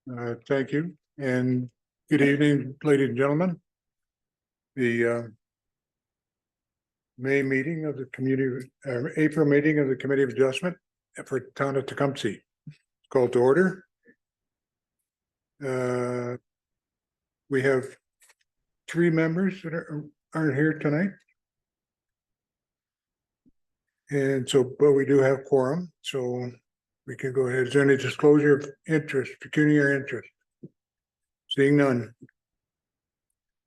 Thank you, and good evening, ladies and gentlemen. The May meeting of the community, April meeting of the Committee of Adjustment for Town of Tecumseh called to order. We have 3 members that aren't here tonight. And so, but we do have quorum, so we can go ahead. Is there any disclosure of interest, pecuniary interest? Seeing none.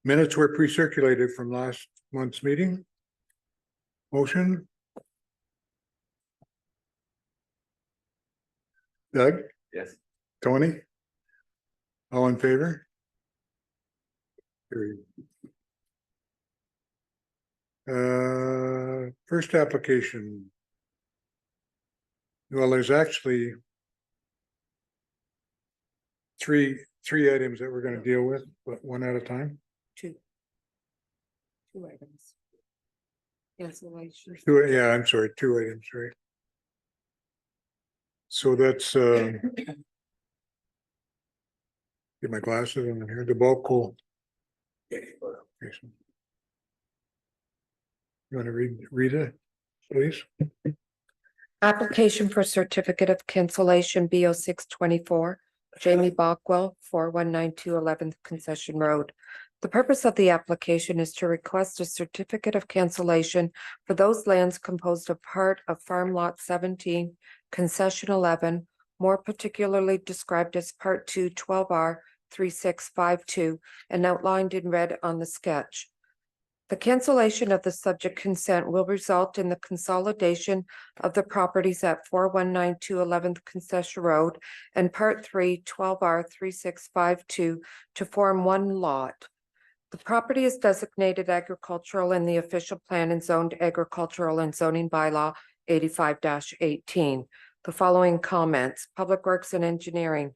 Minutes were pre-circulated from last month's meeting. Motion? Doug? Yes. Tony? All in favor? Carried. First application. Well, there's actually three items that we're going to deal with, but one at a time. Two items. Cancellation. Yeah, I'm sorry, 2 items, right? So that's get my glasses in here. The bulk cool. You want to read it, please? Application for certificate of cancellation BO 624, Jamie Bockwell, 4192 11th Concession Road. The purpose of the application is to request a certificate of cancellation for those lands composed of part of Farm Lot 17, Concession 11, more particularly described as Part 2, 12R 3652, and outlined in red on the sketch. The cancellation of the subject consent will result in the consolidation of the properties at 4192 11th Concession Road and Part 3, 12R 3652 to form one lot. The property is designated agricultural in the official plan and zoned agricultural and zoning bylaw 85-18. The following comments: Public Works and Engineering.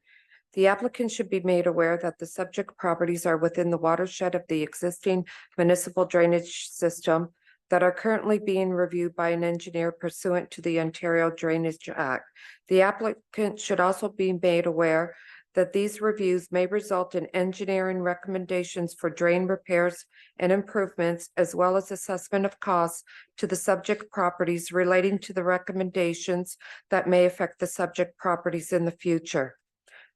The applicant should be made aware that the subject properties are within the watershed of the existing municipal drainage system that are currently being reviewed by an engineer pursuant to the Ontario Drainage Act. The applicant should also be made aware that these reviews may result in engineering recommendations for drain repairs and improvements, as well as assessment of costs to the subject properties relating to the recommendations that may affect the subject properties in the future.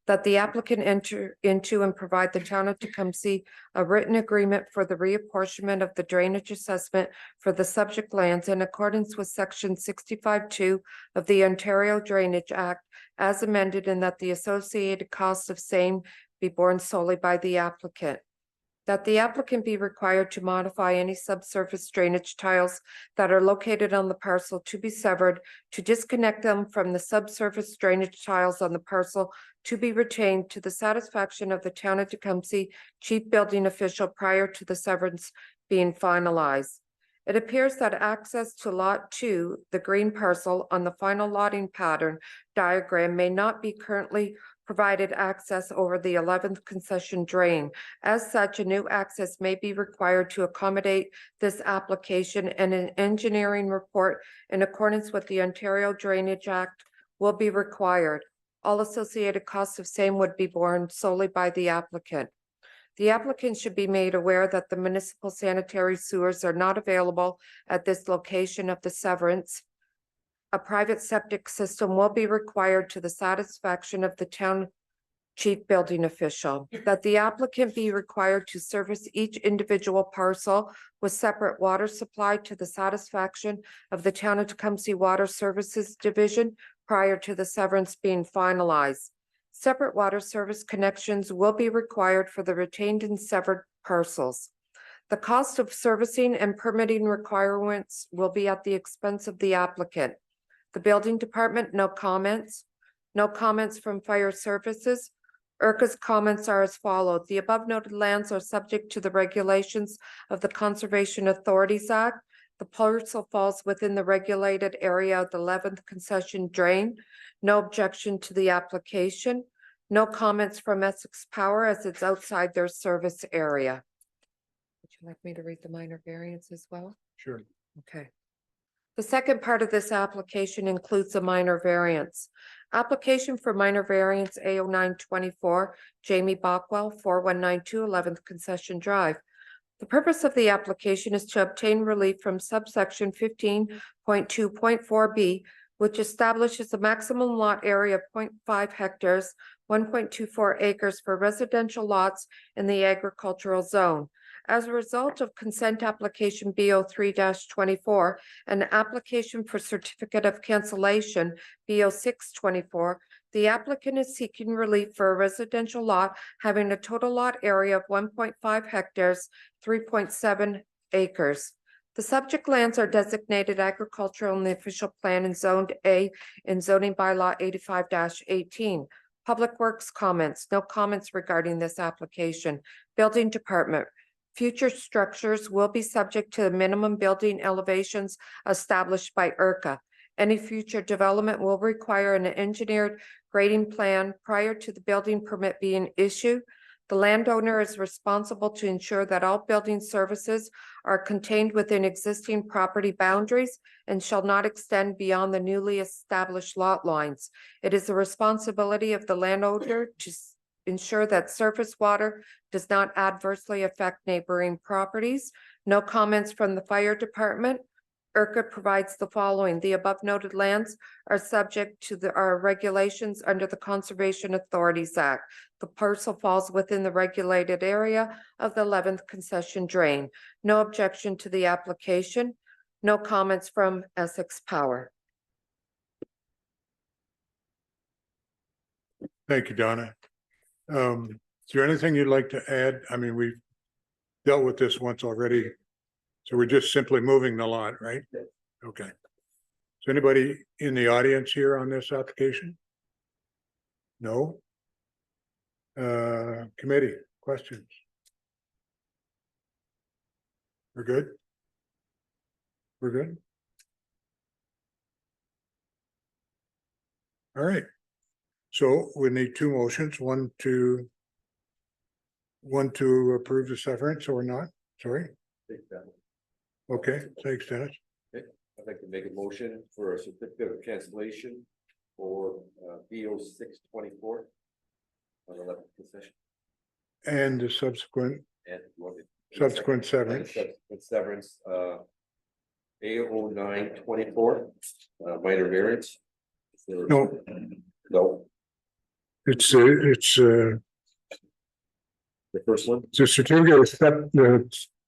That the applicant enter into and provide the town of Tecumseh a written agreement for the reapportionment of the drainage assessment for the subject lands in accordance with section 65(2) of the Ontario Drainage Act as amended, and that the associated costs of same be borne solely by the applicant. That the applicant be required to modify any subsurface drainage tiles that are located on the parcel to be severed, to disconnect them from the subsurface drainage tiles on the parcel to be retained to the satisfaction of the town of Tecumseh chief building official prior to the severance being finalized. It appears that access to Lot 2, the green parcel on the final lotting pattern diagram, may not be currently provided access over the 11th concession drain. As such, a new access may be required to accommodate this application, and an engineering report in accordance with the Ontario Drainage Act will be required. All associated costs of same would be borne solely by the applicant. The applicant should be made aware that the municipal sanitary sewers are not available at this location of the severance. A private septic system will be required to the satisfaction of the town chief building official. That the applicant be required to service each individual parcel with separate water supply to the satisfaction of the town of Tecumseh Water Services Division prior to the severance being finalized. Separate water service connections will be required for the retained and severed parcels. The cost of servicing and permitting requirements will be at the expense of the applicant. The building department, no comments. No comments from fire services. IRCA's comments are as follows. The above noted lands are subject to the regulations of the Conservation Authorities Act. The parcel falls within the regulated area of the 11th concession drain. No objection to the application. No comments from Essex Power as it's outside their service area. Would you like me to read the minor variance as well? Sure. Okay. The second part of this application includes a minor variance. Application for minor variance A 0924, Jamie Bockwell, 4192 11th Concession Drive. The purpose of the application is to obtain relief from subsection 15.2.4B, which establishes a maximum lot area of 0.5 hectares, 1.24 acres for residential lots in the agricultural zone. As a result of consent application BO 3-24 and application for certificate of cancellation BO 624, the applicant is seeking relief for a residential lot having a total lot area of 1.5 hectares, 3.7 acres. The subject lands are designated agricultural in the official plan and zoned A in zoning bylaw 85-18. Public Works comments, no comments regarding this application. Building Department. Future structures will be subject to the minimum building elevations established by IRCA. Any future development will require an engineered grading plan prior to the building permit being issued. The landowner is responsible to ensure that all building services are contained within existing property boundaries and shall not extend beyond the newly established lot lines. It is the responsibility of the landowner to ensure that surface water does not adversely affect neighboring properties. No comments from the fire department. IRCA provides the following. The above noted lands are subject to our regulations under the Conservation Authorities Act. The parcel falls within the regulated area of the 11th concession drain. No objection to the application. No comments from Essex Power. Thank you, Donna. Is there anything you'd like to add? I mean, we've dealt with this once already. So we're just simply moving the lot, right? Okay. Is anybody in the audience here on this application? No? Committee, questions? We're good? We're good? All right. So we need two motions, one to approve the severance or not, sorry. Okay, thanks, Dennis. I'd like to make a motion for a certificate of cancellation for BO 624 on 11th concession. And the subsequent And severance. Subsequent severance, A0924, minor variance. No, No, it's the first one. the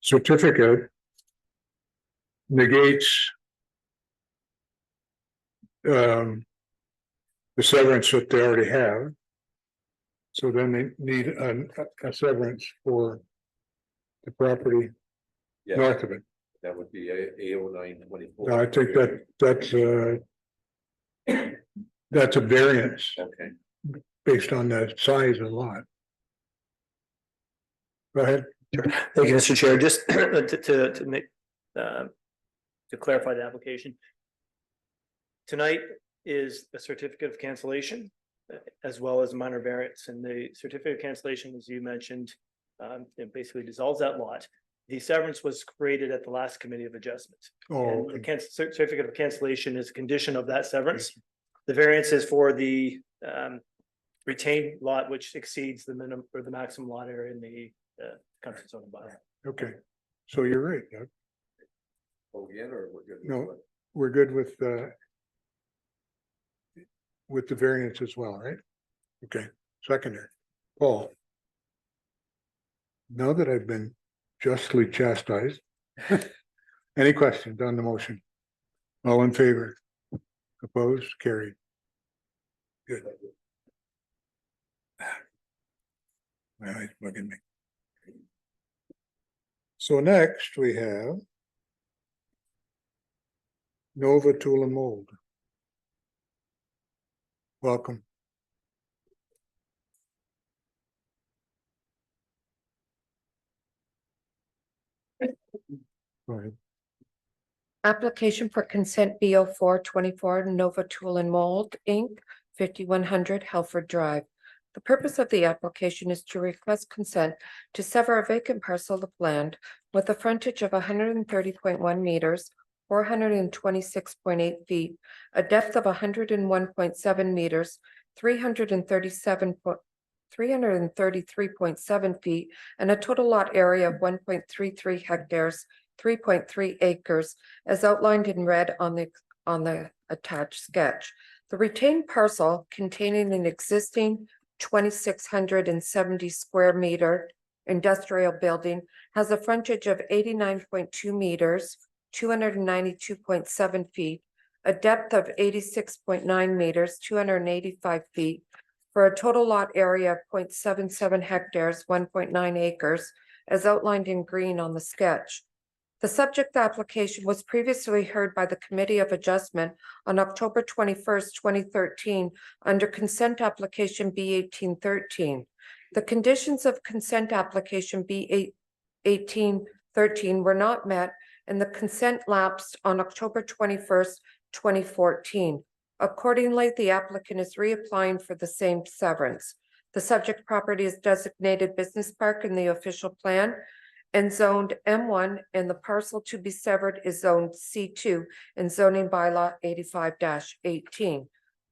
certificate negates the severance that they already have. So then they need a severance for the property Yeah, north of it. that would be A0924. I think that's a variance Okay. based on the size of the lot. Go ahead. Thank you, Mr. Chair. Just to make to clarify the application. Tonight is a certificate of cancellation as well as minor variance, and the certificate of cancellation, as you mentioned, it basically dissolves that lot. The severance was created at the last committee of adjustment. Oh, And the certificate of cancellation is a condition of that severance. The variance is for the retained lot, which exceeds the minimum or the maximum lot area in the country zone bylaw. okay. So you're right, Doug. Oh, again, or we're good? No. We're good with the variance as well, right? Okay, secondary. Paul. Now that I've been justly chastised. Any questions on the motion? All in favor? Opposed? Carried. Good. All right, bugging me. So next we have Nova Tool and Mold. Welcome. Go ahead. Application for consent BO 424 Nova Tool and Mold, Inc., 5100 Helford Drive. The purpose of the application is to request consent to sever a vacant parcel of land with a frontage of 130.1 meters, 426.8 feet, a depth of 101.7 meters, 333.7 feet, and a total lot area of 1.33 hectares, 3.3 acres, as outlined in red on the attached sketch. The retained parcel containing an existing 2,670 square meter industrial building has a frontage of 89.2 meters, 292.7 feet, a depth of 86.9 meters, 285 feet, for a total lot area of 0.77 hectares, 1.9 acres, as outlined in green on the sketch. The subject application was previously heard by the Committee of Adjustment on October 21st, 2013, under consent application B 1813. The conditions of consent application B 1813 were not met, and the consent lapsed on October 21st, 2014. Accordingly, the applicant is reapplying for the same severance. The subject property is designated business park in the official plan and zoned M1, and the parcel to be severed is zoned C2 in zoning bylaw 85-18.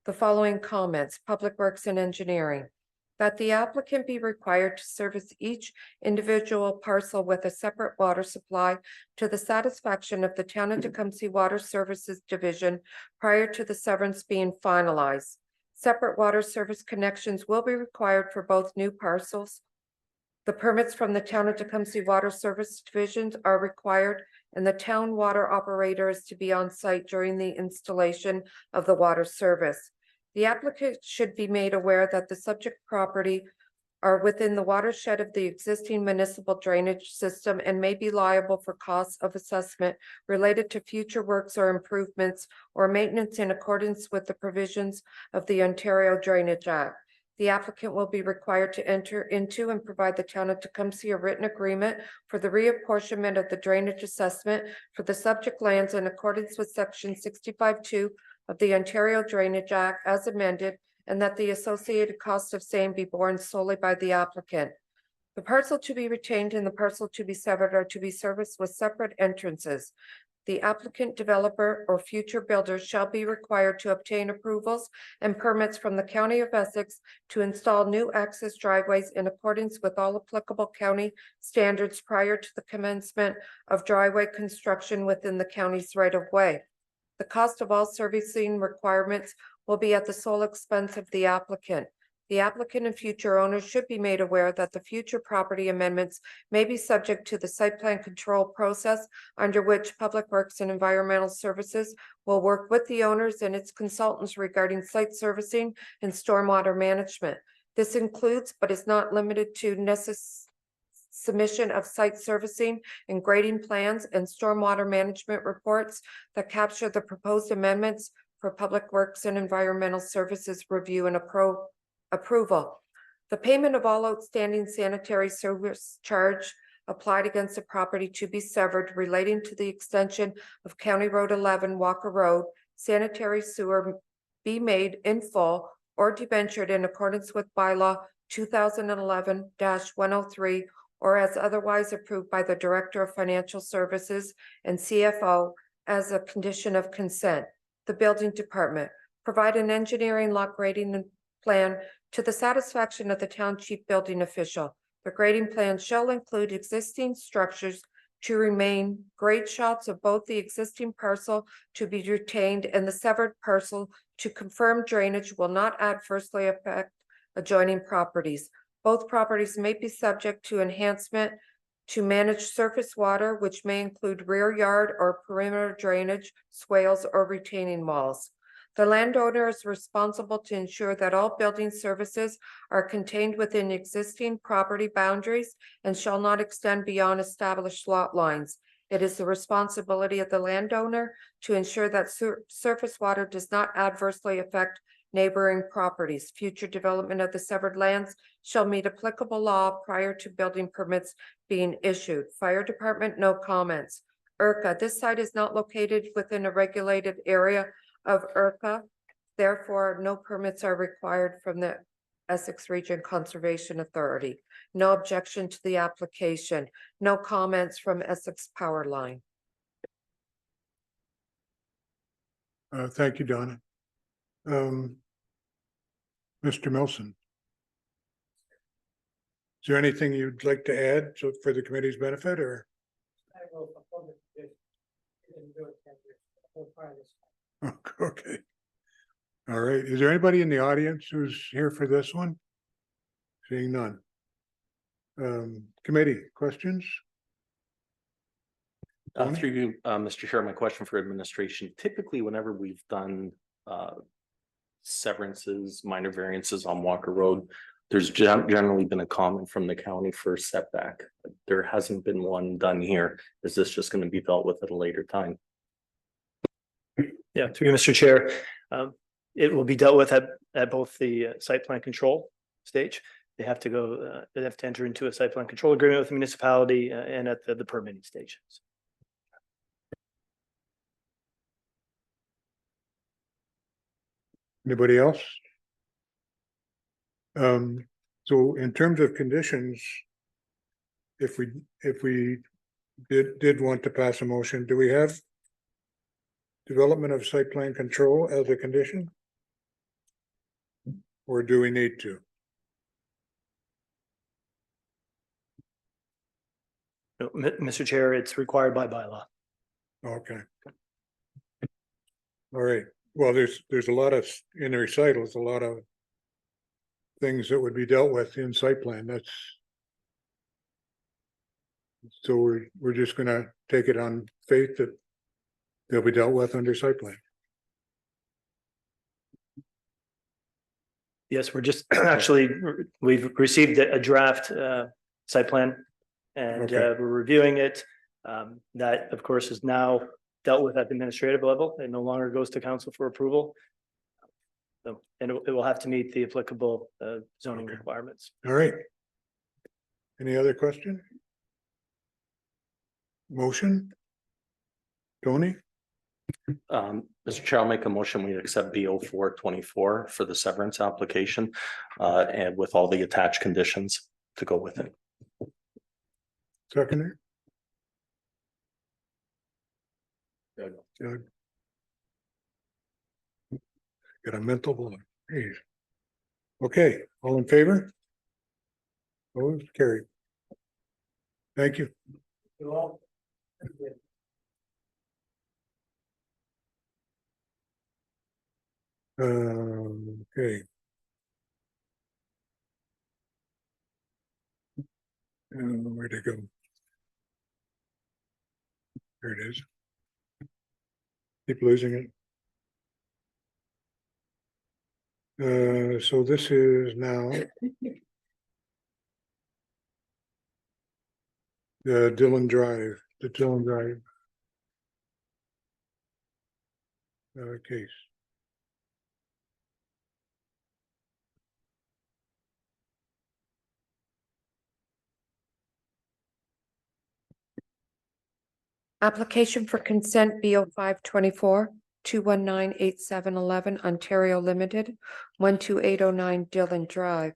The following comments: Public Works and Engineering. That the applicant be required to service each individual parcel with a separate water supply to the satisfaction of the Town of Tecumseh Water Services Division prior to the severance being finalized. Separate water service connections will be required for both new parcels. The permits from the Town of Tecumseh Water Service Divisions are required, and the town water operator is to be on site during the installation of the water service. The applicant should be made aware that the subject property are within the watershed of the existing municipal drainage system and may be liable for costs of assessment related to future works or improvements or maintenance in accordance with the provisions of the Ontario Drainage Act. The applicant will be required to enter into and provide the Town of Tecumseh a written agreement for the reapportionment of the drainage assessment for the subject lands in accordance with section 65(2) of the Ontario Drainage Act as amended, and that the associated cost of same be borne solely by the applicant. The parcel to be retained and the parcel to be severed are to be serviced with separate entrances. The applicant, developer, or future builder shall be required to obtain approvals and permits from the County of Essex to install new access driveways in accordance with all applicable county standards prior to the commencement of driveway construction within the county's right-of-way. The cost of all servicing requirements will be at the sole expense of the applicant. The applicant and future owners should be made aware that the future property amendments may be subject to the site plan control process, under which Public Works and Environmental Services will work with the owners and its consultants regarding site servicing and stormwater management. This includes, but is not limited to, submission of site servicing and grading plans and stormwater management reports that capture the proposed amendments for Public Works and Environmental Services review and approval. The payment of all outstanding sanitary service charge applied against the property to be severed relating to the extension of County Road 11 Walker Road sanitary sewer be made in full or debentured in accordance with bylaw 2011-103 or as otherwise approved by the Director of Financial Services and CFO as a condition of consent. The Building Department provide an engineering lot grading plan to the satisfaction of the town chief building official. The grading plan shall include existing structures to remain, grade shots of both the existing parcel to be retained and the severed parcel to confirm drainage will not adversely affect adjoining properties. Both properties may be subject to enhancement to manage surface water, which may include rear yard or perimeter drainage, swales, or retaining walls. The landowner is responsible to ensure that all building services are contained within existing property boundaries and shall not extend beyond established lot lines. It is the responsibility of the landowner to ensure that surface water does not adversely affect neighboring properties. Future development of the severed lands shall meet applicable law prior to building permits being issued. Fire Department, no comments. IRCA, this site is not located within a regulated area of IRCA. Therefore, no permits are required from the Essex Region Conservation Authority. No objection to the application. No comments from Essex Power Line. Thank you, Donna. Mr. Milson. Is there anything you'd like to add for the committee's benefit or? Okay. All right. Is there anybody in the audience who's here for this one? Seeing none. Committee questions? Through you, Mr. Chair, my question for administration, typically whenever we've done severances, minor variances on Walker Road, there's generally been a comment from the county for setback. There hasn't been one done here. Is this just going to be dealt with at a later time? Yeah, through you, Mr. Chair. It will be dealt with at both the site plan control stage. They have to go, they have to enter into a site plan control agreement with the municipality and at the permitting stage. Anybody else? So in terms of conditions, if we did want to pass a motion, do we have development of site plan control as a condition? Or do we need to? No, Mr. Chair, it's required by bylaw. Okay. All right. Well, there's a lot of, in the recitals, a lot of things that would be dealt with in site plan. That's. So we're just gonna take it on faith that they'll be dealt with under site plan. Yes, we're just actually, we've received a draft site plan and Okay. we're reviewing it. That, of course, is now dealt with at the administrative level. It no longer goes to council for approval. So, and it will have to meet the applicable zoning Okay. requirements. All right. Any other question? Motion? Tony? Mr. Chair, I'll make a motion. We accept BO 424 for the severance application and with all the attached conditions to go with it. Seconder? Doug. Doug. Got a mental block. Jeez. Okay, all in favor? Opposed, carried. Thank you. Okay. Where'd it go? There it is. Keep losing it. So this is now the Dillon Drive case. Application for consent BO 524 2198711 Ontario Limited 12809 Dillon Drive.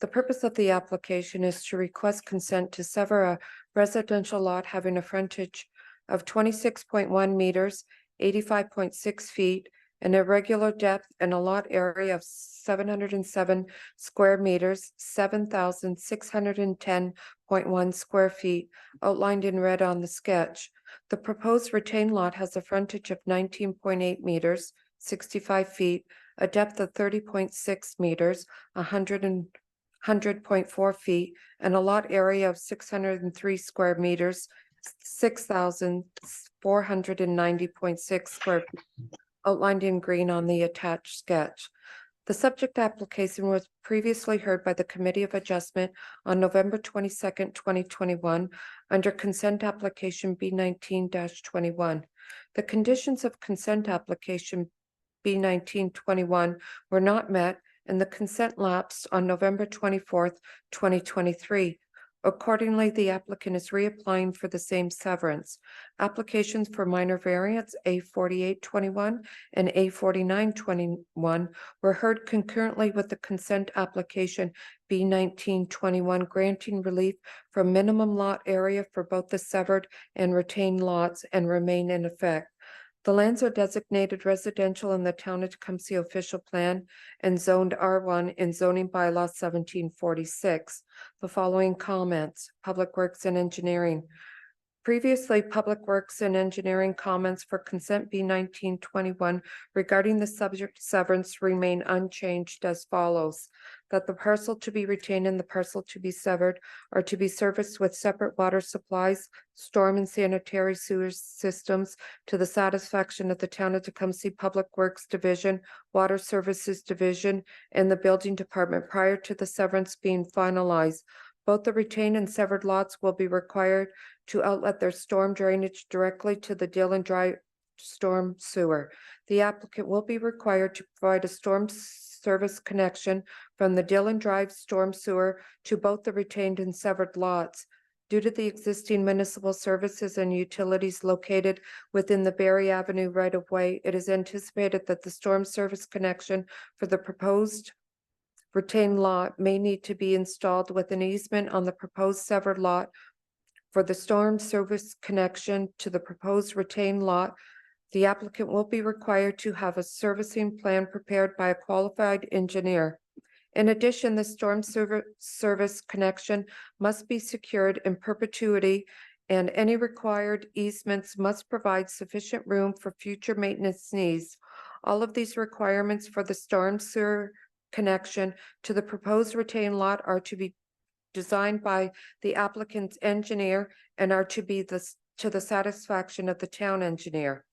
The purpose of the application is to request consent to sever a residential lot having a frontage of 26.1 meters, 85.6 feet, an irregular depth and a lot area of 707 square meters, 7,610.1 square feet, outlined in red on the sketch. The proposed retained lot has a frontage of 19.8 meters, 65 feet, a depth of 30.6 meters, 100.4 feet, and a lot area of 603 square meters, 6,490.6 square feet, outlined in green on the attached sketch. The subject application was previously heard by the Committee of Adjustment on November 22nd, 2021, under consent application B19-21. The conditions of consent application B19-21 were not met, and the consent lapsed on November 24th, 2023. Accordingly, the applicant is reapplying for the same severance. Applications for minor variance A4821 and A4921 were heard concurrently with the consent application B1921, granting relief from minimum lot area for both the severed and retained lots and remain in effect. The lands are designated residential in the Town of Tecumseh official plan and zoned R1 in zoning bylaw 1746. The following comments: Public Works and Engineering. Previously, Public Works and Engineering comments for consent B 1921 regarding the subject severance remain unchanged as follows: that the parcel to be retained and the parcel to be severed are to be serviced with separate water supplies, storm and sanitary sewer systems to the satisfaction of the Town of Tecumseh Public Works Division, Water Services Division, and the Building Department prior to the severance being finalized. Both the retained and severed lots will be required to outlet their storm drainage directly to the Dillon Drive storm sewer. The applicant will be required to provide a storm service connection from the Dillon Drive storm sewer to both the retained and severed lots. Due to the existing municipal services and utilities located within the Berry Avenue right-of-way, it is anticipated that the storm service connection for the proposed retained lot may need to be installed with an easement on the proposed severed lot. For the storm service connection to the proposed retained lot, the applicant will be required to have a servicing plan prepared by a qualified engineer. In addition, the storm service connection must be secured in perpetuity, and any required easements must provide sufficient room for future maintenance needs. All of these requirements for the storm sewer connection to the proposed retained lot are to be designed by the applicant's engineer and are to be to the satisfaction of the town engineer.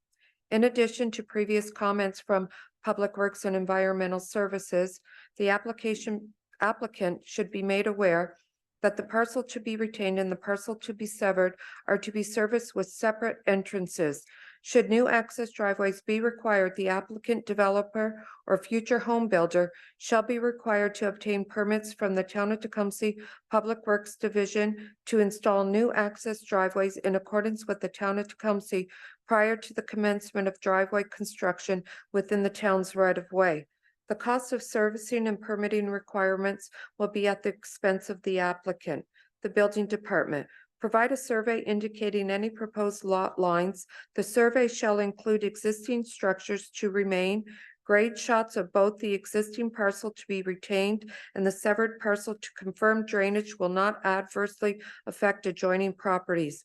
In addition to previous comments from Public Works and Environmental Services, the applicant should be made aware that the parcel to be retained and the parcel to be severed are to be serviced with separate entrances. Should new access driveways be required, the applicant, developer, or future home builder shall be required to obtain permits from the Town of Tecumseh Public Works Division to install new access driveways in accordance with the Town of Tecumseh prior to the commencement of driveway construction within the town's right-of-way. The cost of servicing and permitting requirements will be at the expense of the applicant. The Building Department. Provide a survey indicating any proposed lot lines. The survey shall include existing structures to remain, grade shots of both the existing parcel to be retained and the severed parcel to confirm drainage will not adversely affect adjoining properties.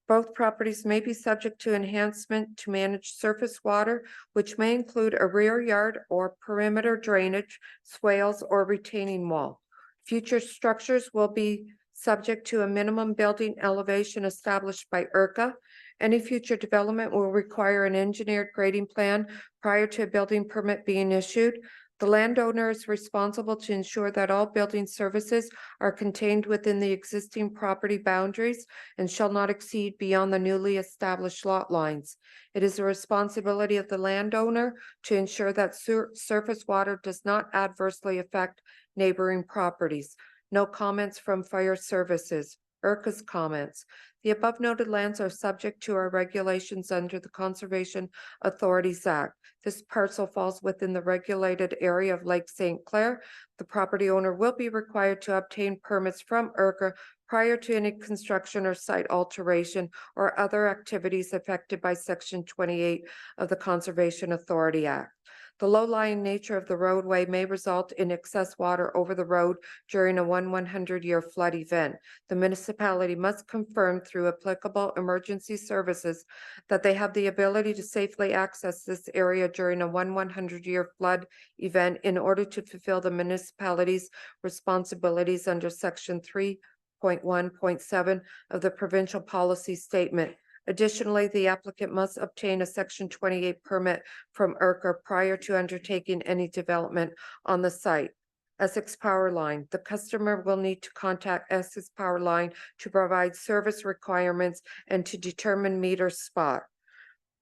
Both properties may be subject to enhancement to manage surface water, which may include a rear yard or perimeter drainage, swales, or retaining wall. Future structures will be subject to a minimum building elevation established by IRCA. Any future development will require an engineered grading plan prior to a building permit being issued. The landowner is responsible to ensure that all building services are contained within the existing property boundaries and shall not exceed beyond the newly established lot lines. It is the responsibility of the landowner to ensure that surface water does not adversely affect neighboring properties. No comments from fire services. IRCA's comments. The above noted lands are subject to our regulations under the Conservation Authorities Act. This parcel falls within the regulated area of Lake St. Clair. The property owner will be required to obtain permits from IRCA prior to any construction or site alteration or other activities affected by Section 28 of the Conservation Authority Act. The low-lying nature of the roadway may result in excess water over the road during a 100-year flood event. The municipality must confirm through applicable emergency services that they have the ability to safely access this area during a 100-year flood event in order to fulfill the municipality's responsibilities under Section 3.1.7 of the provincial policy statement. Additionally, the applicant must obtain a Section 28 permit from IRCA prior to undertaking any development on the site. Essex Power Line. The customer will need to contact Essex Power Line to provide service requirements and to determine meter spot.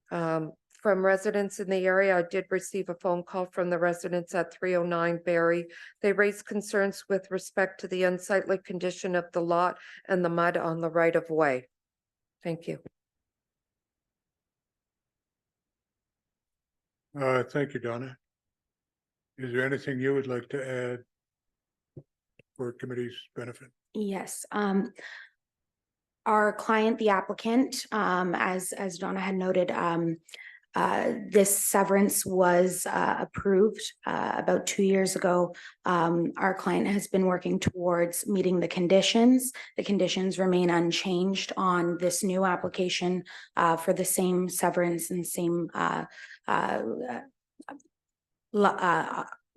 From residents in the area, I did receive a phone call from the residents at 309 Berry. They raised concerns with respect to the unsightly condition of the lot and the mud on the right-of-way. Thank you. Thank you, Donna. Is there anything you would like to add for committee's benefit? Yes. Our client, the applicant, as Donna had noted, This severance was approved about 2 years ago. Our client has been working towards meeting the conditions. The conditions remain unchanged on this new application for the same severance and same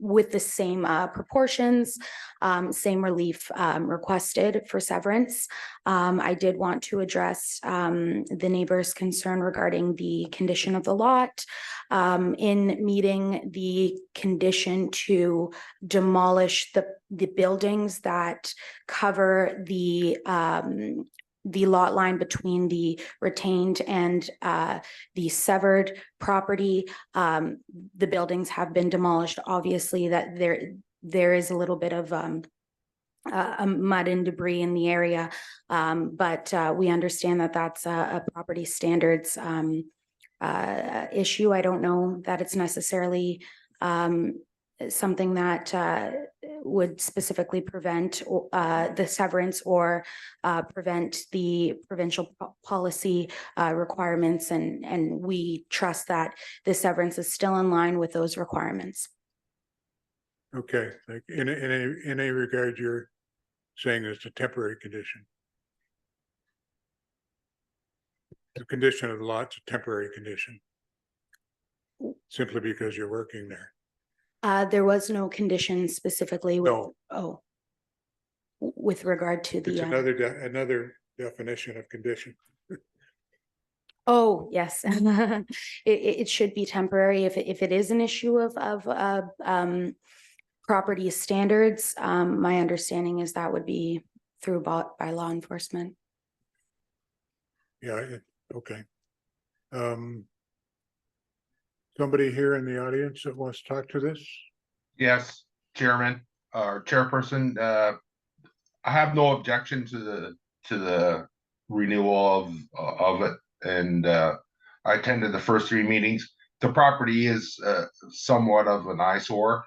with the same proportions, same relief requested for severance. I did want to address the neighbor's concern regarding the condition of the lot. In meeting the condition to demolish the buildings that cover the lot line between the retained and the severed property. The buildings have been demolished. Obviously, that there is a little bit of mud and debris in the area, but we understand that that's a property standards issue. I don't know that it's necessarily something that would specifically prevent the severance or prevent the provincial policy requirements, and we trust that the severance is still in line with those requirements. Okay, like in any regard, you're saying it's a temporary condition. The condition of the lot's a temporary condition. Simply because you're working there. There was no condition specifically with, No. With regard to the. It's another definition of condition. Oh, yes. It should be temporary if it is an issue of property standards. My understanding is that would be through by law enforcement. Yeah, okay. Somebody here in the audience that wants to talk to this? Yes, Chairman or Chairperson, I have no objection to the renewal of it, and I attended the first 3 meetings. The property is somewhat of an eyesore.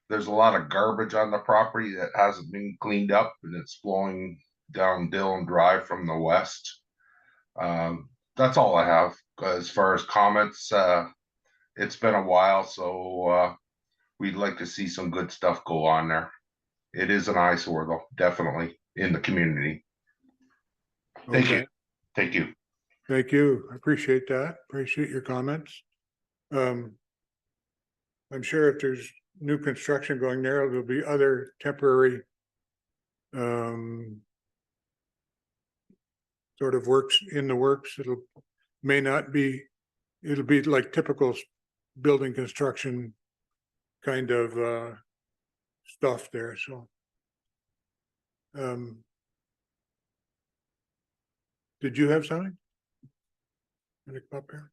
There's a lot of garbage on the property that hasn't been cleaned up, and it's flowing down Dillon Drive from the west. That's all I have as far as comments. It's been a while, so we'd like to see some good stuff go on there. It is an eyesore, though, definitely in the community. Thank you. Thank you. Thank you. I appreciate that. Appreciate your comments. I'm sure if there's new construction going there, there'll be other temporary sort of works in the works. It'll be like typical building construction kind of stuff there. So did you have something? Can I come up here?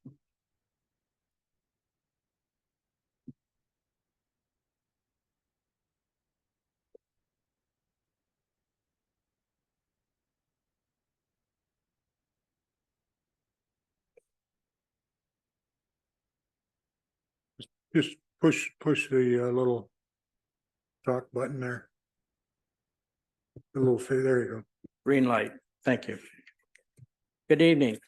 Just push the little talk button there. The little there you go. Green light. Thank you. Good evening.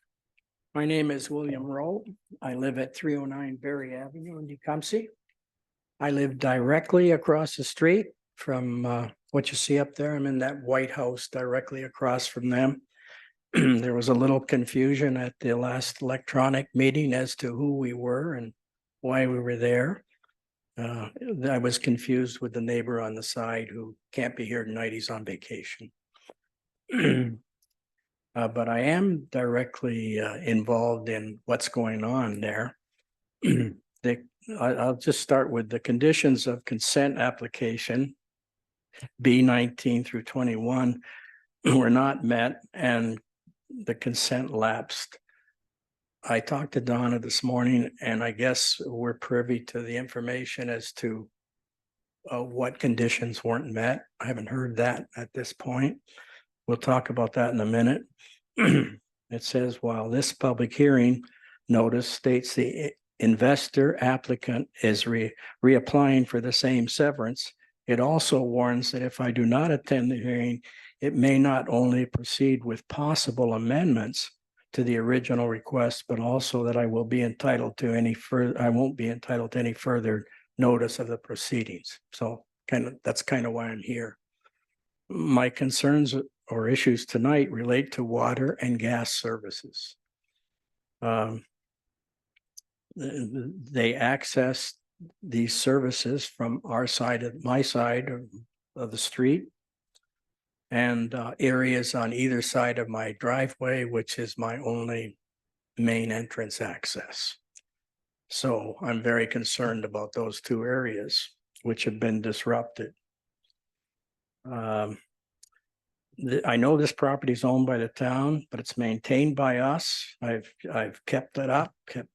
My name is William Rowe. I live at 309 Berry Avenue in Tecumseh. I live directly across the street from what you see up there. I'm in that white house directly across from them. There was a little confusion at the last electronic meeting as to who we were and why we were there. I was confused with the neighbor on the side who can't be here tonight. He's on vacation. But I am directly involved in what's going on there. I'll just start with the conditions of consent application. B19 through 21 were not met and the consent lapsed. I talked to Donna this morning, and I guess we're privy to the information as to what conditions weren't met. I haven't heard that at this point. We'll talk about that in a minute. It says, while this public hearing notice states the investor applicant is reapplying for the same severance, it also warns that if I do not attend the hearing, it may not only proceed with possible amendments to the original request, but also that I will be entitled to any further, I won't be entitled to any further notice of the proceedings. So that's kind of why I'm here. My concerns or issues tonight relate to water and gas services. They access these services from our side of my side of the street and areas on either side of my driveway, which is my only main entrance access. So I'm very concerned about those two areas which have been disrupted. I know this property is owned by the town, but it's maintained by us. I've kept it up, kept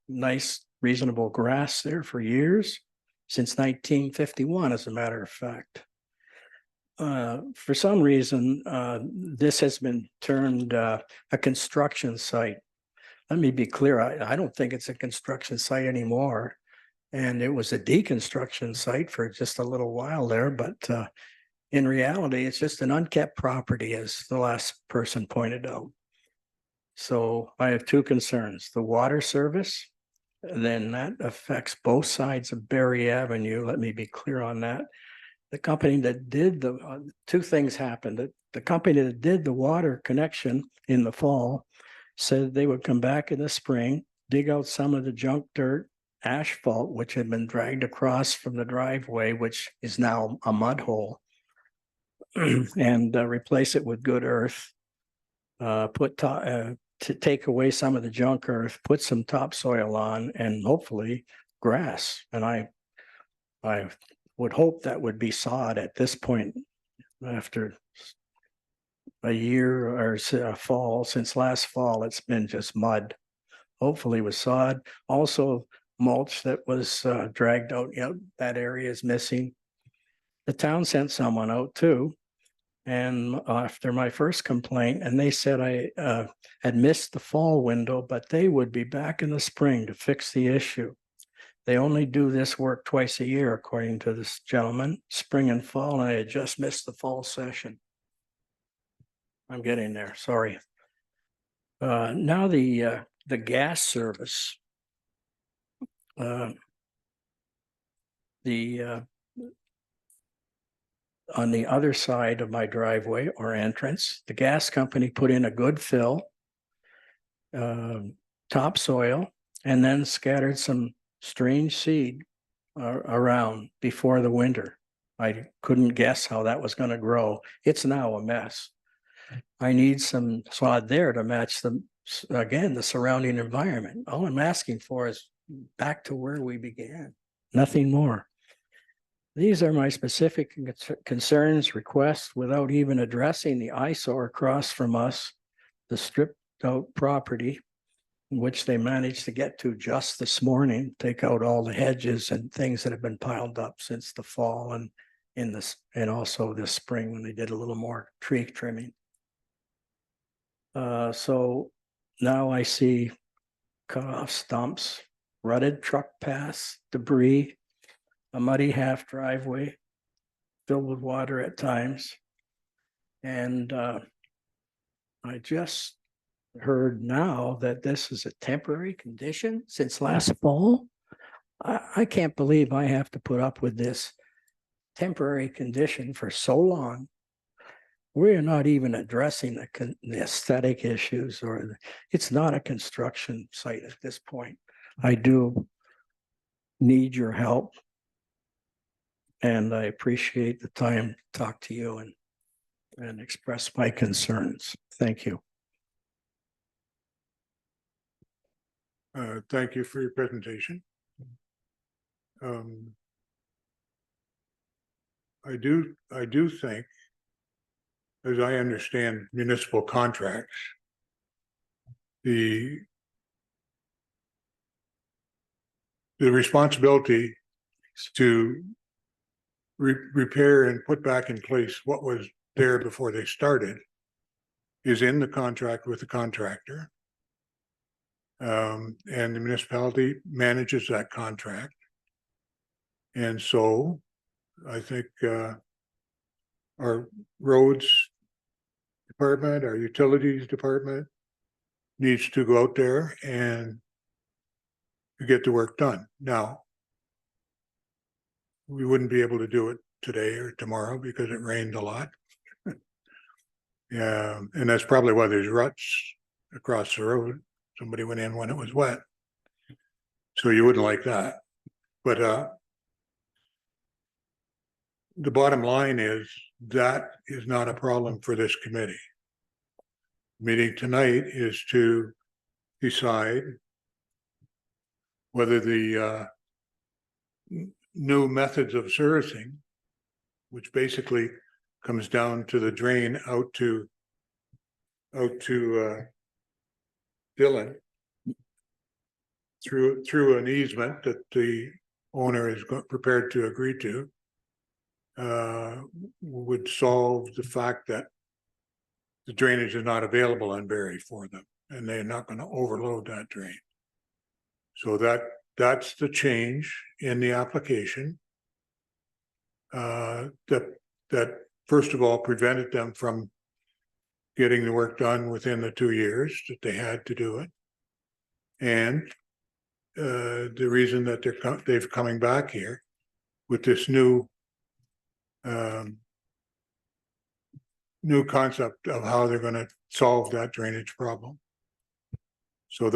nice, reasonable grass there for years, since 1951, as a matter of fact. For some reason, this has been termed a construction site. Let me be clear, I don't think it's a construction site anymore. And it was a deconstruction site for just a little while there, but in reality, it's just an unkept property, as the last person pointed out. So I have two concerns: the water service, and then that affects both sides of Berry Avenue. Let me be clear on that. The company that did the two things happened. The company that did the water connection in the fall said they would come back in the spring, dig out some of the junk dirt, asphalt, which had been dragged across from the driveway, which is now a mud hole, and replace it with good earth, to take away some of the junk earth, put some topsoil on, and hopefully grass. And I would hope that would be sod at this point, after a year or a fall. Since last fall, it's been just mud, hopefully with sod. Also mulch that was dragged out. That area is missing. The town sent someone out too. And after my first complaint, and they said I had missed the fall window, but they would be back in the spring to fix the issue. They only do this work twice a year, according to this gentleman, spring and fall, and I had just missed the fall session. I'm getting there, sorry. Now the gas service. On the other side of my driveway or entrance, the gas company put in a good fill, topsoil, and then scattered some strange seed around before the winter. I couldn't guess how that was going to grow. It's now a mess. I need some sod there to match the surrounding environment. All I'm asking for is back to where we began, nothing more. These are my specific concerns, requests, without even addressing the eyesore across from us, the stripped out property, which they managed to get to just this morning, take out all the hedges and things that have been piled up since the fall and also this spring when they did a little more tree trimming. So now I see cut off stumps, rutted truck paths, debris, a muddy half driveway filled with water at times. And I just heard now that this is a temporary condition since last fall. I can't believe I have to put up with this temporary condition for so long. We're not even addressing the aesthetic issues, or it's not a construction site at this point. I do need your help. And I appreciate the time to talk to you and express my concerns. Thank you. Thank you for your presentation. I do think, as I understand municipal contracts, the responsibility to repair and put back in place what was there before they started is in the contract with the contractor. And the municipality manages that contract. And so I think our roads department, our utilities department needs to go out there and get the work done. Now, we wouldn't be able to do it today or tomorrow because it rained a lot. Yeah, and that's probably why there's ruts across the road. Somebody went in when it was wet. So you wouldn't like that. But the bottom line is that is not a problem for this committee. Meeting tonight is to decide whether the new methods of servicing, which basically comes down to the drain out to Dillon through an easement that the owner is prepared to agree to, would solve the fact that the drainage is not available on Berry for them, and they're not going to overload that drain. So that's the change in the application. That first of all prevented them from getting the work done within the 2 years that they had to do it. And the reason that they've coming back here with this new concept of how they're going to solve that drainage problem. So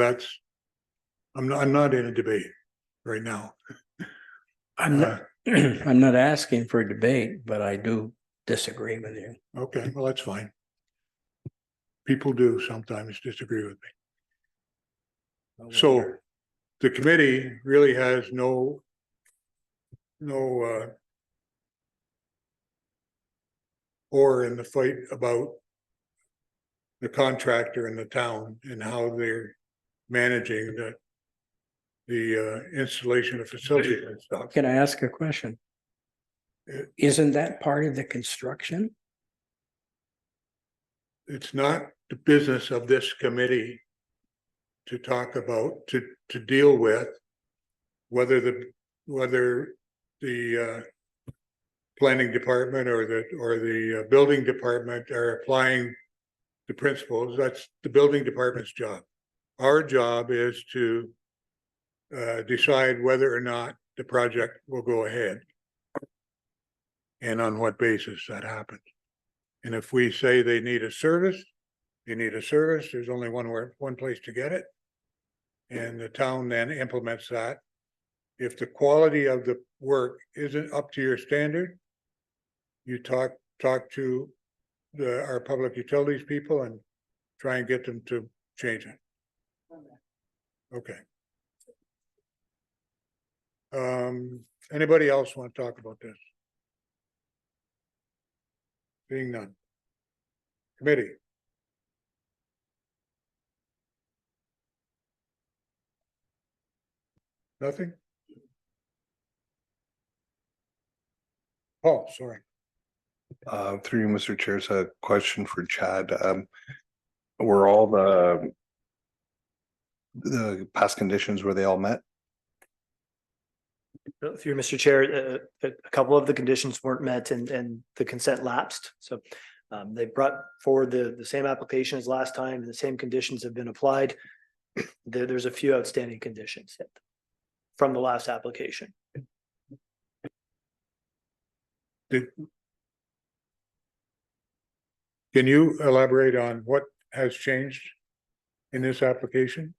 I'm not in a debate right now. I'm not, I'm not asking for a debate, but I do disagree with you. Okay, well, that's fine. People do sometimes disagree with me. So the committee really has no or in the fight about the contractor in the town and how they're managing the installation of facilities and stuff. Can I ask a question? Isn't that part of the construction? It's not the business of this committee to talk about, to deal with whether the planning department or the building department are applying the principles. That's the building department's job. Our job is to decide whether or not the project will go ahead and on what basis that happens. And if we say they need a service, they need a service, there's only one place to get it. And the town then implements that. If the quality of the work isn't up to your standard, you talk to our public utilities people and try and get them to change it. Okay. Anybody else want to talk about this? Seeing none. Committee. Nothing? Oh, sorry. Through you, Mr. Chair, it's a question for Chad. Were all the past conditions, were they all met? Through Mr. Chair, a couple of the conditions weren't met and the consent lapsed. So they brought forward the same application as last time, and the same conditions have been applied. There's a few outstanding conditions from the last application. Can you elaborate on what has changed in this application?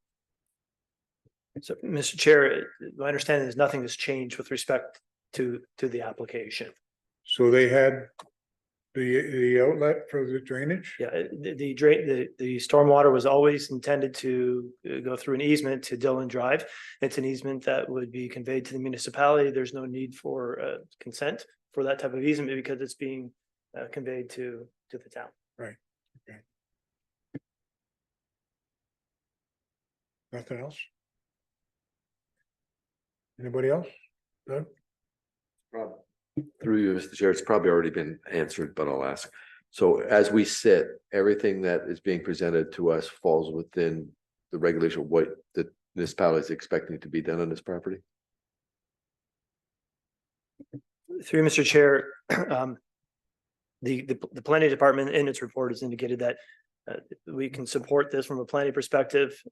So, Mr. Chair, my understanding is nothing has changed with respect to the application. So they had the outlet for the drainage? Yeah, the stormwater was always intended to go through an easement to Dillon Drive. It's an easement that would be conveyed to the municipality. There's no need for consent for that type of easement because it's being conveyed to the town. Right. Okay. Nothing else? Anybody else? Doug? Through you, Mr. Chair, it's probably already been answered, but I'll ask. So as we sit, everything that is being presented to us falls within the regulation of what the municipality is expecting to be done on this property? Through Mr. Chair, the planning department in its report has indicated that We can support this from a planning perspective.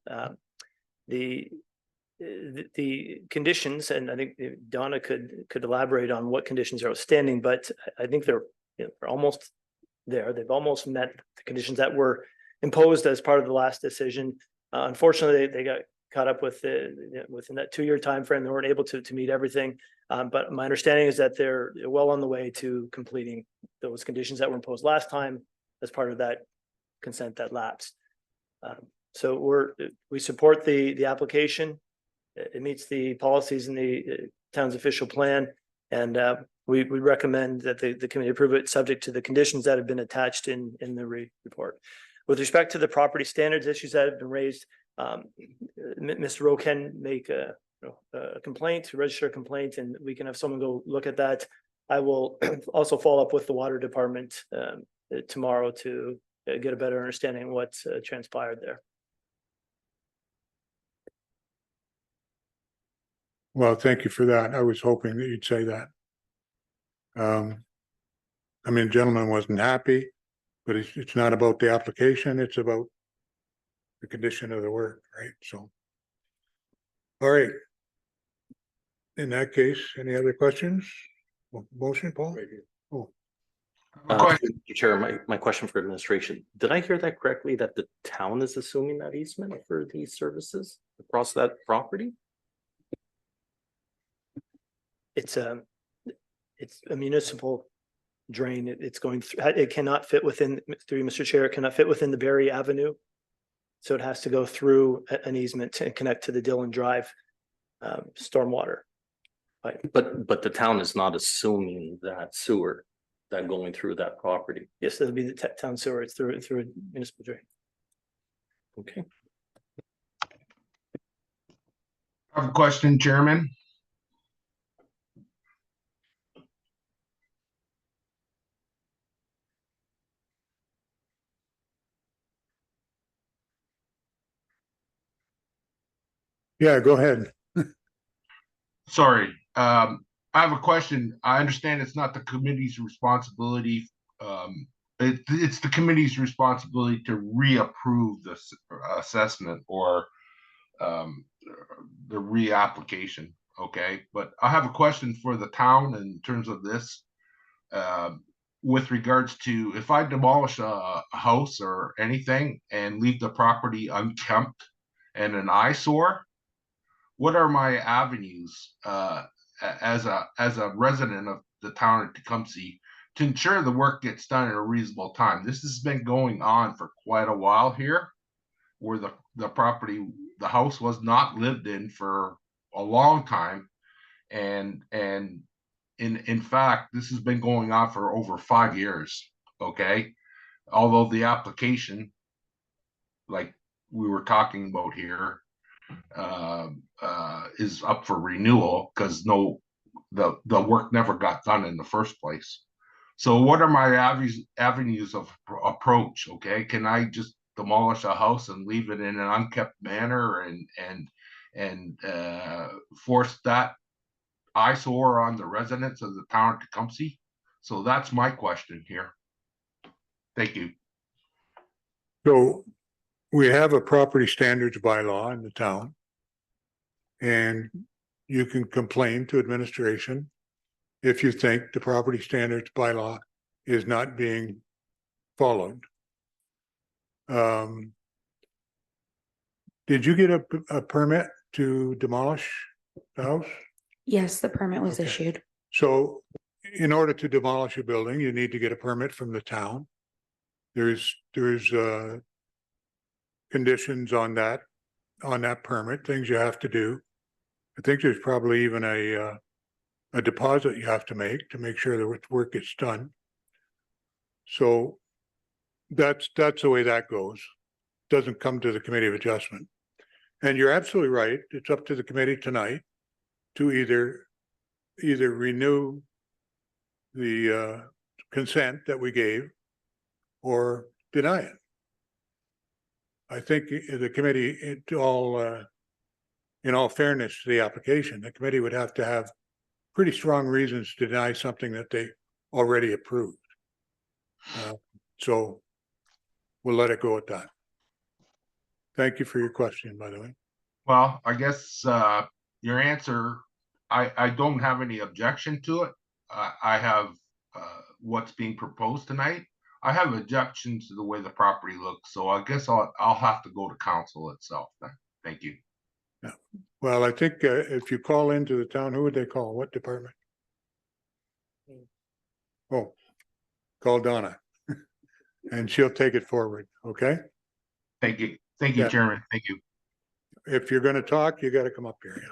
The conditions, and I think Donna could elaborate on what conditions are outstanding, but I think they're almost there. They've almost met the conditions that were imposed as part of the last decision. Unfortunately, they got caught up with within that 2-year time frame. They weren't able to meet everything. But my understanding is that they're well on the way to completing those conditions that were imposed last time as part of that consent that lapsed. So we support the application. It meets the policies in the town's official plan, and we recommend that the committee approve it subject to the conditions that have been attached in the report. With respect to the property standards issues that have been raised, Mr. Rowe can make a complaint, register a complaint, and we can have someone go look at that. I will also follow up with the water department tomorrow to get a better understanding of what's transpired there. Well, thank you for that. I was hoping that you'd say that. I mean, gentleman wasn't happy, but it's not about the application, it's about the condition of the work, right? So. All right. In that case, any other questions? Motion, Paul? Oh, Question. Mr. Chair, my question for administration, did I hear that correctly, that the town is assuming that easement for these services across that property? It's a municipal drain. It's going through, it cannot fit within, through Mr. Chair, it cannot fit within the Berry Avenue. So it has to go through an easement to connect to the Dillon Drive stormwater. But the town is not assuming that sewer that going through that property. Yes, it'll be the town sewer. It's through a municipal drain. Okay. I have a question, Chairman. yeah, go ahead. Sorry, I have a question. I understand it's not the committee's responsibility. It's the committee's responsibility to reapprove the assessment or the reapplication. Okay, but I have a question for the town in terms of this. With regards to if I demolish a house or anything and leave the property unkempt and an eyesore, what are my avenues as a resident of the town of Tecumseh to ensure the work gets done in a reasonable time? This has been going on for quite a while here, where the house was not lived in for a long time, and in fact, this has been going on for over 5 years. Okay, although the application, like we were talking about here, is up for renewal because the work never got done in the first place. So what are my avenues of approach? Okay, can I just demolish a house and leave it in an unkept manner and force that eyesore on the residents of the town of Tecumseh? So that's my question here. Thank you. So we have a property standards bylaw in the town. And you can complain to administration if you think the property standards bylaw is not being followed. Did you get a permit to demolish the house? Yes, the permit was Okay. issued. So in order to demolish a building, you need to get a permit from the town. There's conditions on that permit, things you have to do. I think there's probably even a deposit you have to make sure the work gets done. So that's the way that goes. Doesn't come to the Committee of Adjustment. And you're absolutely right. It's up to the committee tonight to either renew the consent that we gave or deny it. I think the committee, in all fairness to the application, the committee would have to have pretty strong reasons to deny something that they already approved. So we'll let it go at that. Thank you for your question, by the way. Well, I guess your answer, I don't have any objection to it. I have what's being proposed tonight. I have objections to the way the property looks, so I guess I'll have to go to council itself then. Thank you. Well, I think if you call into the town, who would they call? What department? Oh, call Donna. And she'll take it forward, okay? Thank you. Thank you, Yeah. Chairman. Thank you. If you're gonna talk, you gotta come up here, yeah.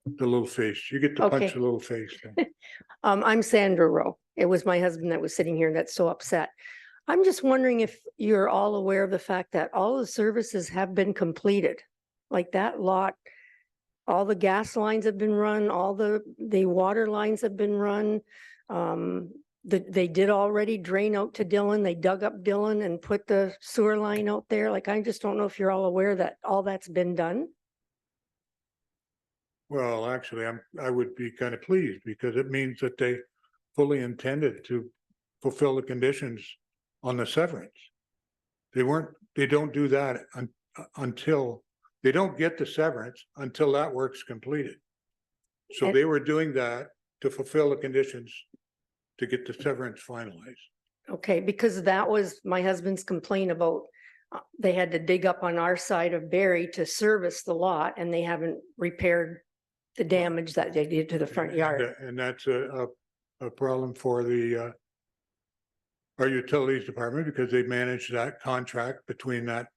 The little face, you get to punch Okay. the little face. I'm Sandra Rowe. It was my husband that was sitting here that's so upset. I'm just wondering if you're all aware of the fact that all the services have been completed. Like that lot, all the gas lines have been run, all the water lines have been run. They did already drain out to Dillon. They dug up Dillon and put the sewer line out there. Like, I just don't know if you're all aware that all that's been done. Well, actually, I would be kind of pleased because it means that they fully intended to fulfill the conditions on the severance. They don't do that until, they don't get the severance until that work's completed. So And- they were doing that to fulfill the conditions to get the severance finalized. Okay, because that was my husband's complaint about, they had to dig up on our side of Barry to service the lot and they haven't repaired the damage that they did to the front yard. And that's a problem for our utilities department because they manage that contract between that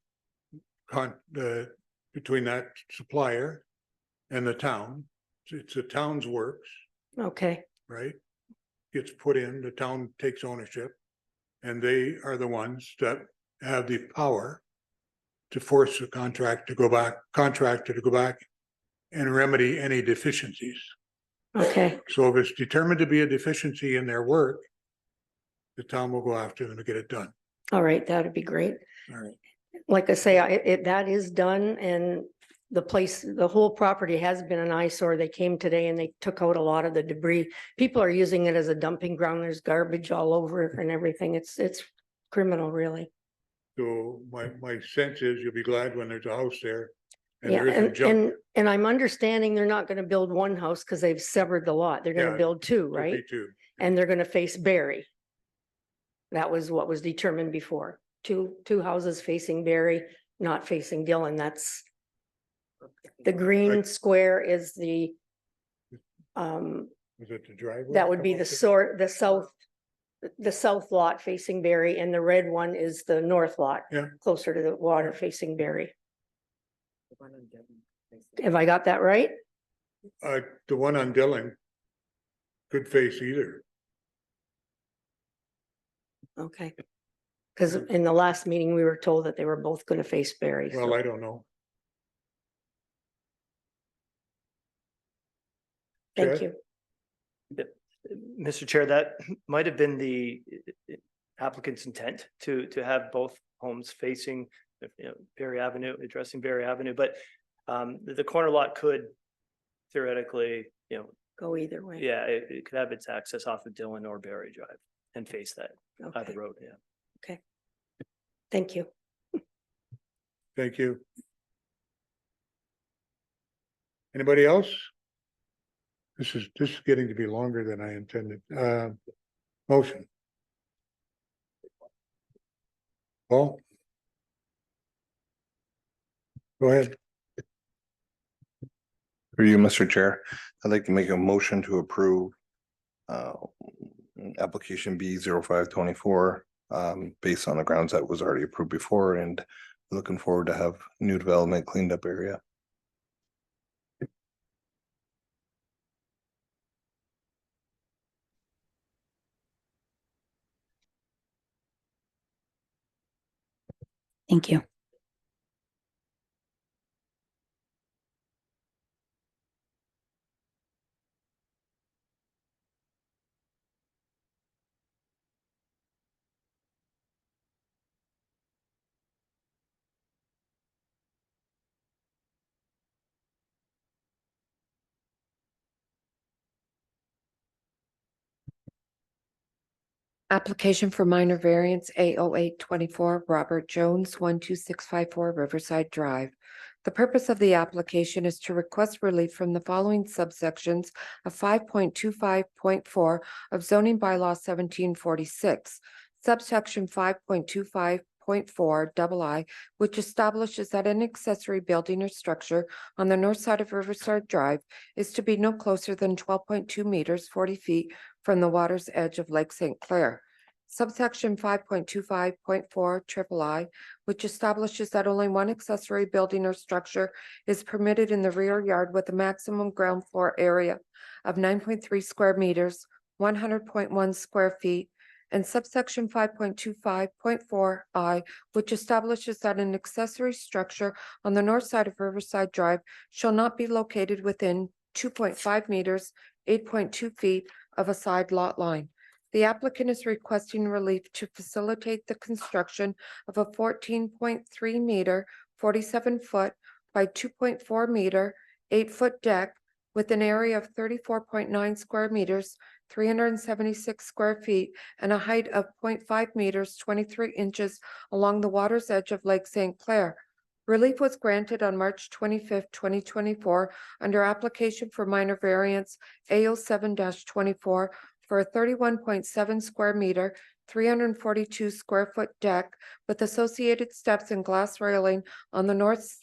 between that supplier and the town. It's the town's works, Okay, right? Gets put in, the town takes ownership. And they are the ones that have the power to force the contractor to go back and remedy any deficiencies. okay, So if it's determined to be a deficiency in their work, the town will go after them to get it done. all right, that'd be great. All right. Like I say, that is done and the whole property has been an eyesore. They came today and they took out a lot of the debris. People are using it as a dumping ground. There's garbage all over it and everything. It's criminal, really. So my sense is you'll be glad when there's a house there. And Yeah, there isn't junk. and I'm understanding they're not gonna build one house because they've severed the lot. They're gonna Yeah, build two, There'll be right? two. And they're gonna face Barry. That was what was determined before. Two houses facing Barry, not facing Dillon. That's the green square is the Is it the driveway? that would be come the up the south lot facing Barry, and the red one is the north lot. Yeah. Closer to the water facing Barry. Have I got that right? The one on Dillon could face either. Okay. Because in the last meeting, we were told that they were both gonna face Barry. Well, so- I don't know. Thank Chad? you. Mr. Chair, that might have been the applicant's intent to have both homes facing, Berry Avenue, addressing Berry Avenue, but the corner lot could theoretically, Go either way. yeah, it could have its access off of Dillon or Berry Drive and face that Okay. other road, yeah. Thank you. Thank you. Anybody else? This is getting to be longer than I intended. Motion. Paul? Go ahead. For you, Mr. Chair, I'd like to make a motion to approve application B 0524 based on the grounds that was already approved before and looking forward to have new development cleaned up area. Thank you. Application for minor variance A0824 Robert Jones, 12654 Riverside Drive. The purpose of the application is to request relief from the following subsections of 5.25.4 of zoning bylaw 1746. Subsection 5.25.4 II, which establishes that an accessory building or structure on the north side of Riverside Drive is to be no closer than 12.2 meters, 40 feet from the water's edge of Lake St. Clair. Subsection 5.25.4 III, which establishes that only one accessory building or structure is permitted in the rear yard with a maximum ground floor area of 9.3 square meters, 100.1 square feet. And subsection 5.25.4 I, which establishes that an accessory structure on the north side of Riverside Drive shall not be located within 2.5 meters, 8.2 feet of a side lot line. The applicant is requesting relief to facilitate the construction of a 14.3 meter, 47 foot by 2.4 meter, 8-foot deck with an area of 34.9 square meters, 376 square feet, and a height of 0.5 meters, 23 inches along the water's edge of Lake St. Clair. Relief was granted on March 25th, 2024 under application for minor variance A07-24 for a 31.7 square meter, 342 square foot deck with associated steps and glass railing on the north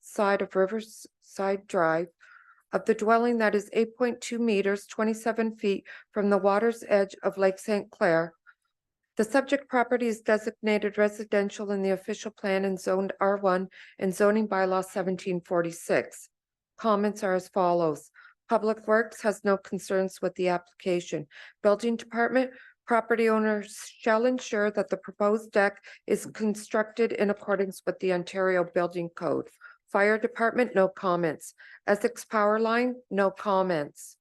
side of Riverside Drive of the dwelling that is 8.2 meters, 27 feet from the water's edge of Lake St. Clair. The subject property is designated residential in the official plan and zoned R1 and zoning bylaw 1746. Comments are as follows. Public Works has no concerns with the application. Building Department, property owners shall ensure that the proposed deck is constructed in accordance with the Ontario Building Code. Fire Department, no comments. Essex Power Line, no comments.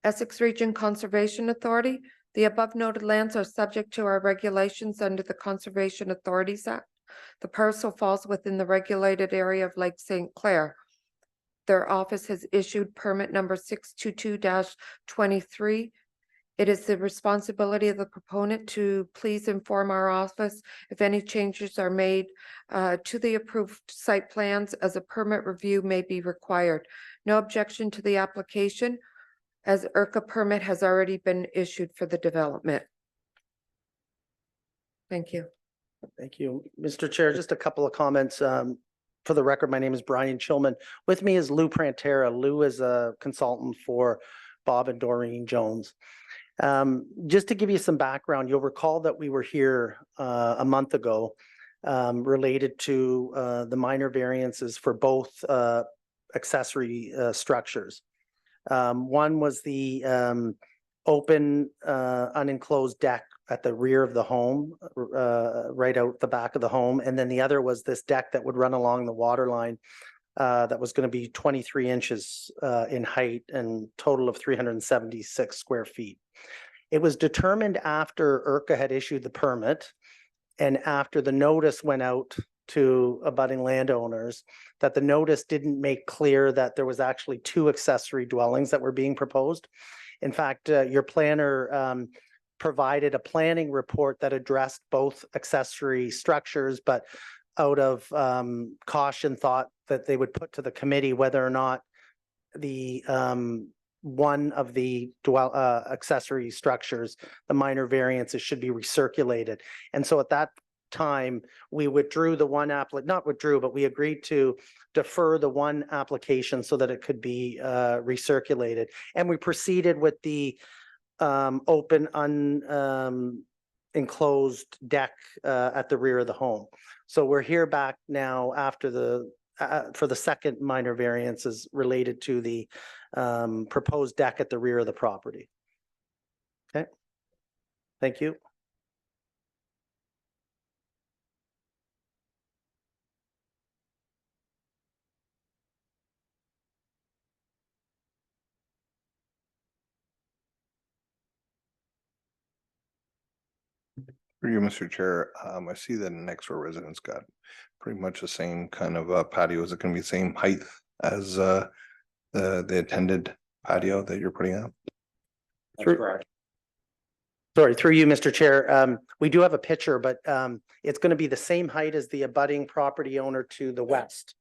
Essex Region Conservation Authority, the above noted lands are subject to our regulations under the Conservation Authorities Act. The parcel falls within the regulated area of Lake St. Clair. Their office has issued permit number 622-23. It is the responsibility of the proponent to please inform our office if any changes are made to the approved site plans, as a permit review may be required. No objection to the application, as IRCA permit has already been issued for the development. Thank you. Thank you, Mr. Chair. Just a couple of comments. For the record, my name is Brian Chilman. With me is Lou Prantera. Lou is a consultant for Bob and Doreen Jones. Just to give you some background, you'll recall that we were here a month ago related to the minor variances for both accessory structures. One was the open unenclosed deck at the rear of the home, right out the back of the home. And then the other was this deck that would run along the water line that was going to be 23 inches in height and total of 376 square feet. It was determined after IRCA had issued the permit and after the notice went out to abutting landowners that the notice didn't make clear that there was actually two accessory dwellings that were being proposed. In fact, your planner provided a planning report that addressed both accessory structures, but out of caution thought that they would put to the committee whether or not the one of the accessory structures, the minor variances, should be recirculated. And so at that time, we withdrew the one not withdrew, but we agreed to defer the one application so that it could be recirculated. And we proceeded with the open enclosed deck at the rear of the home. So we're here back now after the for the second minor variances related to the proposed deck at the rear of the property. Okay, thank you. For you, Mr. Chair, I see that next door residents got pretty much the same kind of patio. Is it going to be the same height as the attended patio that you're putting up? That's correct. Sorry, through you, Mr. Chair. We do have a picture, but it's going to be the same height as the abutting property owner to the west.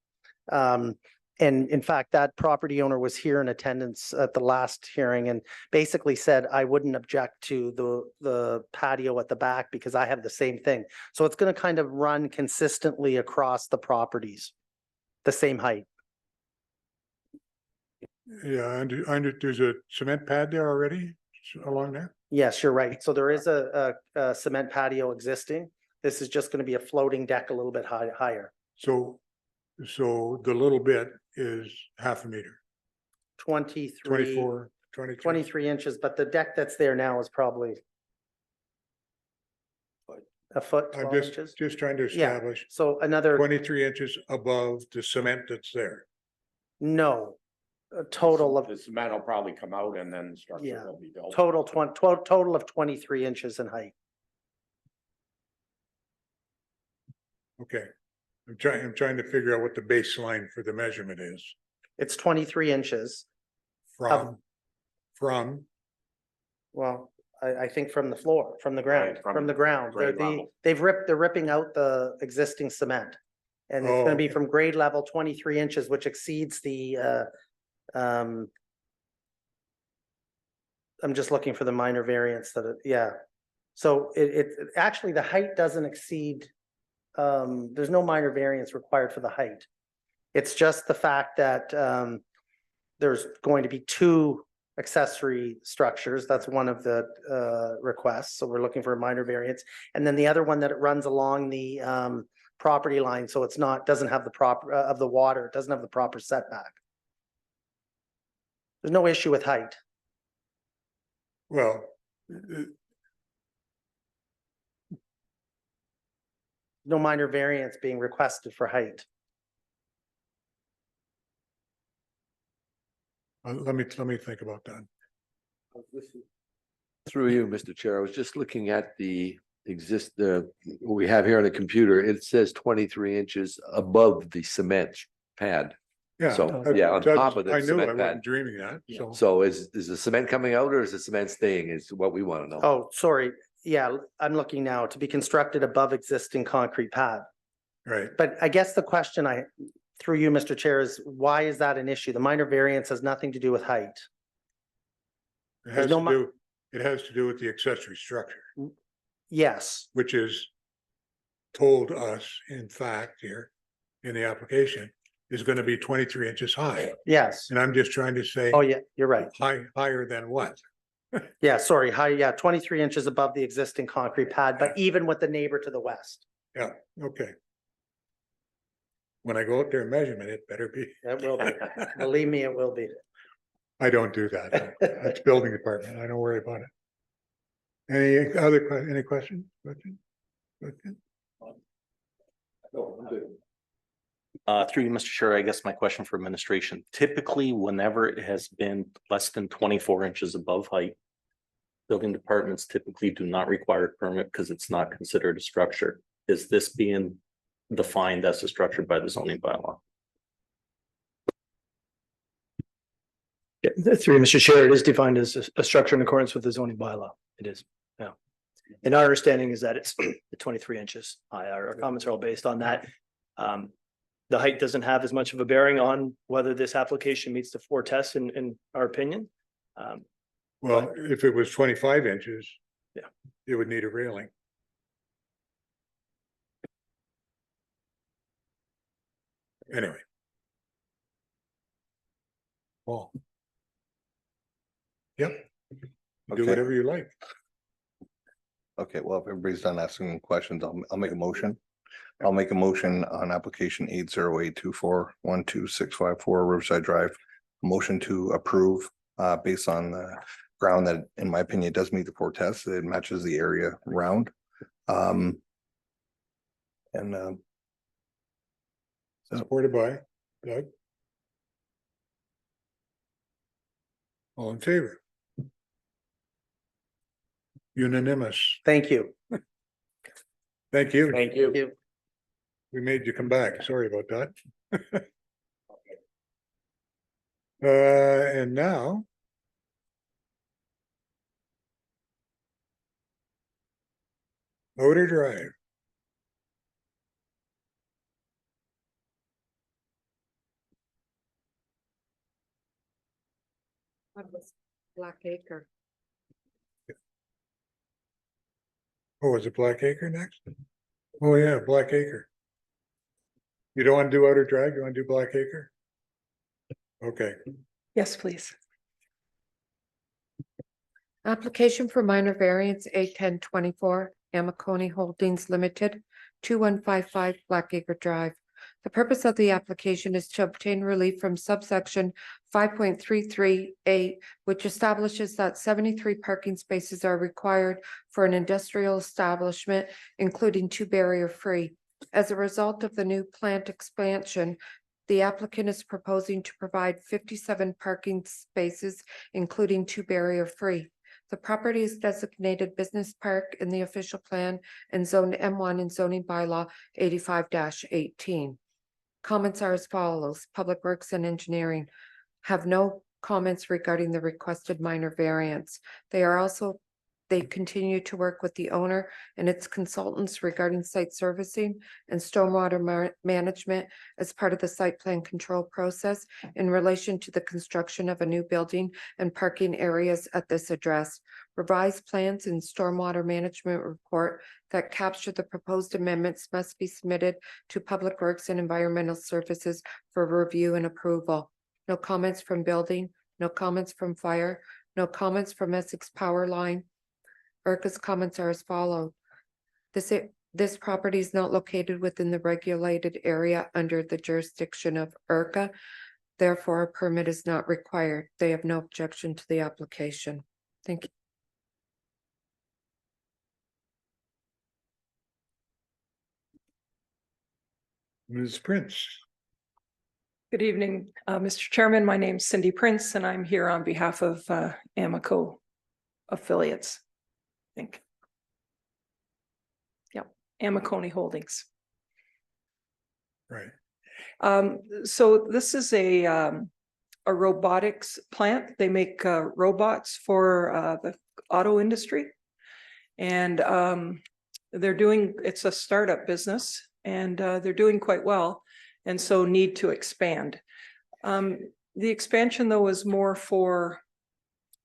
And in fact, that property owner was here in attendance at the last hearing and basically said, I wouldn't object to the patio at the back because I have the same thing. So it's going to kind of run consistently across the properties, the same height. Yeah, and there's a cement pad there already along there? Yes, you're right. So there is a cement patio existing. This is just going to be a floating deck a little bit higher. So the little bit is half a meter, 24, 23. 23 inches, but the deck that's there now is probably a foot, I'm 12 inches. just trying to Yeah. establish So another, 23 inches above the cement that's there. no, a total of, The cement will probably come out and then the structure Yeah. will be built. total of 23 inches in height. Okay. I'm trying to figure out what the baseline for the measurement is It's 23 inches. from, Well, I think from the floor, from the ground, Right, from from the ground. grade level. They're ripping out the existing cement. And it's Oh, gonna be okay. from grade level 23 inches, which exceeds the, I'm just looking for the minor variance yeah. So it actually, the height doesn't exceed, there's no minor variance required for the height. It's just the fact that, there's going to be two accessory structures. That's one of the requests. So we're looking for a minor variance. And then the other one that it runs along the property line. So it's not, doesn't have the proper of the water, it doesn't have the proper setback. There's no issue with height. well, No minor variance being requested for height. let me think about that. Through you, Mr. Chair, I was just looking at what we have here on the computer. It says 23 inches above the cement pad. Yeah. So, yeah, on top of the I knew I cement wasn't pad. dreaming that, so. So is the cement coming out or is the cement staying is what we want to know. Oh, sorry. Yeah, I'm looking now to be constructed above existing concrete pad. Right. But I guess the question through you, Mr. Chair, is why is that an issue? The minor variance has nothing to do with height. It has no to do with the accessory structure, Yes, which is told us, in fact, here in the application, is going to be 23 inches high. yes. And I'm just trying to say. Oh, yeah, you're right. Higher than what? Yeah, sorry, high, yeah, 23 inches above the existing concrete pad, but even with the neighbor to the west. Yeah, okay. When I go out there and measurement, it better be. It will be. Believe me, it will be. I don't do that. That's building department. I don't worry about it. Any questions? Question? No, I'm good. Through you, Mr. Chair, I guess my question for administration, typically whenever it has been less than 24 inches above height, building departments typically do not require a permit because it's not considered a structure. Is this being defined as a structure by the zoning bylaw? Yeah, through Mr. Chair, it is defined as a structure in accordance with the zoning bylaw. It is, yeah. And our understanding is that it's the 23 inches high. Our comments are all based on that. The height doesn't have as much of a bearing on whether this application meets the 4 tests in our opinion. Well, if it was 25 inches. Yeah. It would need a railing. Anyway. Well. Yep. Do Okay. whatever you like. Okay, well, if everybody's done asking questions, I'll make a motion. I'll make a motion on application 808241265 Riverside Drive. Motion to approve based on the ground that, in my opinion, does meet the 4 tests. It matches the area around. Supported by Doug. All in favor? Unanimous. Thank you. Thank you. Thank you. We made you come back. Sorry about that. And now. Outer Drive. Black Acre. Oh, is it Black Acre next? Oh, yeah, Black Acre. You don't want to do Outer Drive, you want to do Black Acre? Okay, Yes, please. Application for minor variance A1024, Amaconi Holdings Limited, 2155 Black Acre Drive. The purpose of the application is to obtain relief from subsection 5.33A, which establishes that 73 parking spaces are required for an industrial establishment, including 2 barrier-free. As a result of the new plant expansion, the applicant is proposing to provide 57 parking spaces, including 2 barrier-free. The property is designated business park in the official plan and zoned M1 in zoning bylaw 85-18. Comments are as follows. Public Works and Engineering have no comments regarding the requested minor variance. They continue to work with the owner and its consultants regarding site servicing and stormwater management as part of the site plan control process in relation to the construction of a new building and parking areas at this address. Revised plans and stormwater management report that capture the proposed amendments must be submitted to Public Works and Environmental Services for review and approval. No comments from building, no comments from fire, no comments from Essex Power Line. ERCA's comments are as follows. This property is not located within the regulated area under the jurisdiction of ERCA. Therefore, a permit is not required. They have no objection to the application. Thank you. Ms. Prince. Good evening, Mr. Chairman. My name's Cindy Prince, and I'm here on behalf of Amico affiliates. I think. Yep, Amaconi Holdings. Right. So this is a robotics plant. They make robots for the auto industry, and it's a startup business, and they're doing quite well, and so need to expand. The expansion, though, is more for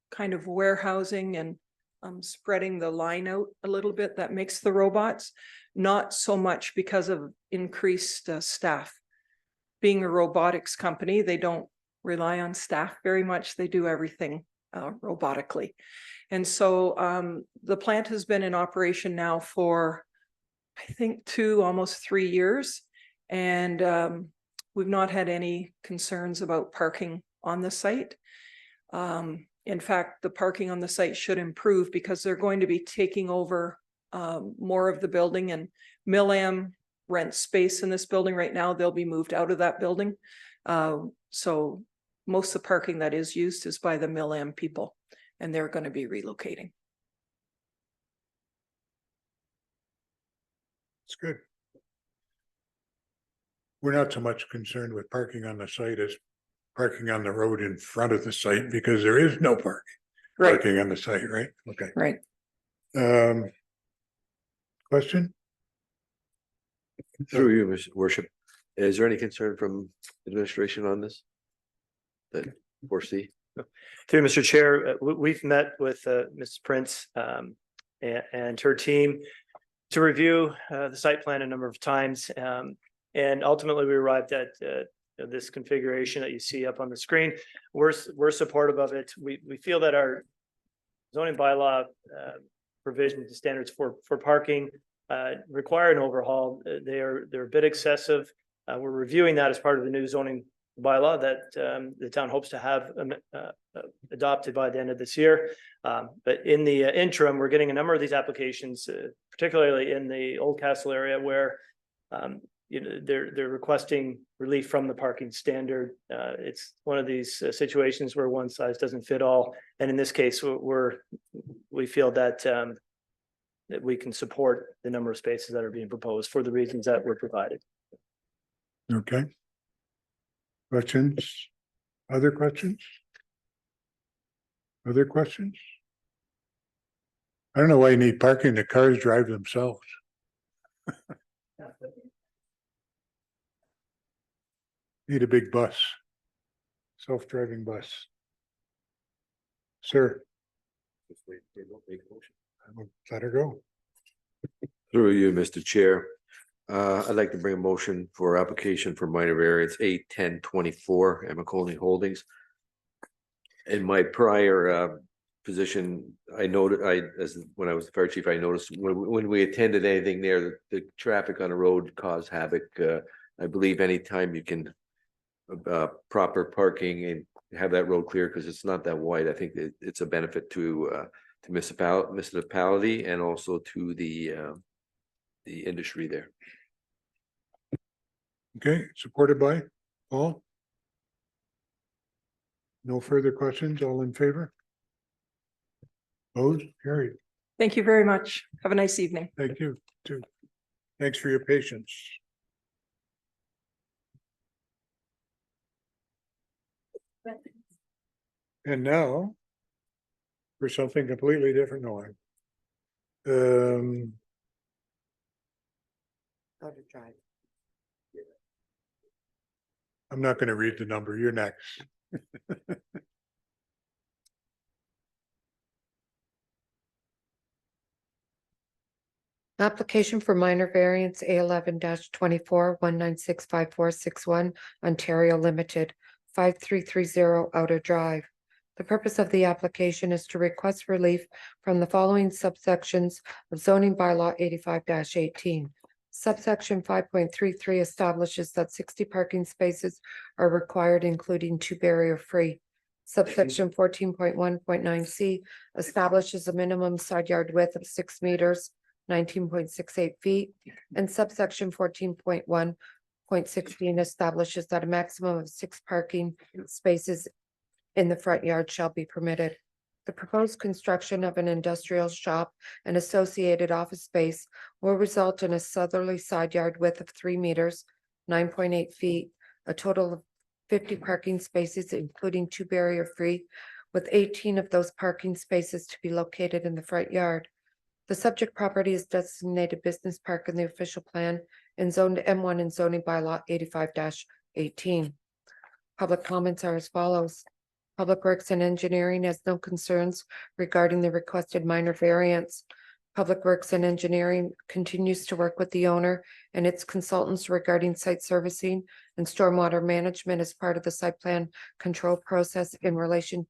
kind of warehousing and spreading the line out a little bit that makes the robots, not so much because of increased staff. Being a robotics company, they don't rely on staff very much. They do everything robotically. And so the plant has been in operation now for, I think, almost 3 years. And we've not had any concerns about parking on the site. In fact, the parking on the site should improve because they're going to be taking over more of the building, and Millam rents space in this building right now. They'll be moved out of that building. So most of the parking that is used is by the Millam people, and they're going to be relocating. It's good. We're not so much concerned with parking on the site as parking on the road in front of the site, because there is no parking on the site, right? Okay. Right. Question? Through you, Mr. Worship, is there any concern from administration on this? That foresee? Through Mr. Chair, we've met with Ms. Prince and her team to review the site plan a number of times. And ultimately, we arrived at this configuration that you see up on the screen. We're supportive of it. We feel that our zoning bylaw provisions and standards for parking require an overhaul. They're a bit excessive. We're reviewing that as part of the new zoning bylaw that the town hopes to have adopted by the end of this year. But in the interim, we're getting a number of these applications, particularly in the Old Castle area, where they're requesting relief from the parking standard. It's one of these situations where one size doesn't fit all, and in this case, we feel that that we can support the number of spaces that are being proposed for the reasons that were provided. Okay. Questions? Other questions? Other questions? I don't know why you need parking. The cars drive themselves. Need a big bus. Self-driving bus. Sir, I will let her go. Through you, Mr. Chair. I'd like to bring a motion for application for minor variance 81024 Amicolni Holdings. In my prior position, I noted, when I was the fire chief, I noticed when we attended anything there, the traffic on the road caused havoc. I believe anytime you can proper parking and have that road clear, because it's not that wide, I think it's a benefit to municipality and also to the industry there. Okay, supported by Paul? No further questions? All in favor? Opposed? Carried. Thank you very much. Have a nice evening. Thank you, too. Thanks for your patience. And now, for something completely different, I'm not going to read the number. You're next. Application for minor variance A 11-24 1965461 Ontario Limited, 5330 Outer Drive. The purpose of the application is to request relief from the following subsections of zoning bylaw 85-18. Subsection 5.33 establishes that 60 parking spaces are required, including 2 barrier-free. Subsection 14.1.9C establishes a minimum side yard width of 6 meters, 19.68 feet, and subsection 14.1.16 establishes that a maximum of 6 parking spaces in the front yard shall be permitted. The proposed construction of an industrial shop and associated office space will result in a southerly side yard width of 3 meters, 9.8 feet, a total of 50 parking spaces, including 2 barrier-free, with 18 of those parking spaces to be located in the front yard. The subject property is designated business park in the official plan and zoned M1 in zoning bylaw 85-18. Public comments are as follows. Public Works and Engineering has no concerns regarding the requested minor variance. Public Works and Engineering continues to work with the owner and its consultants regarding site servicing and stormwater management as part of the site plan control process in relation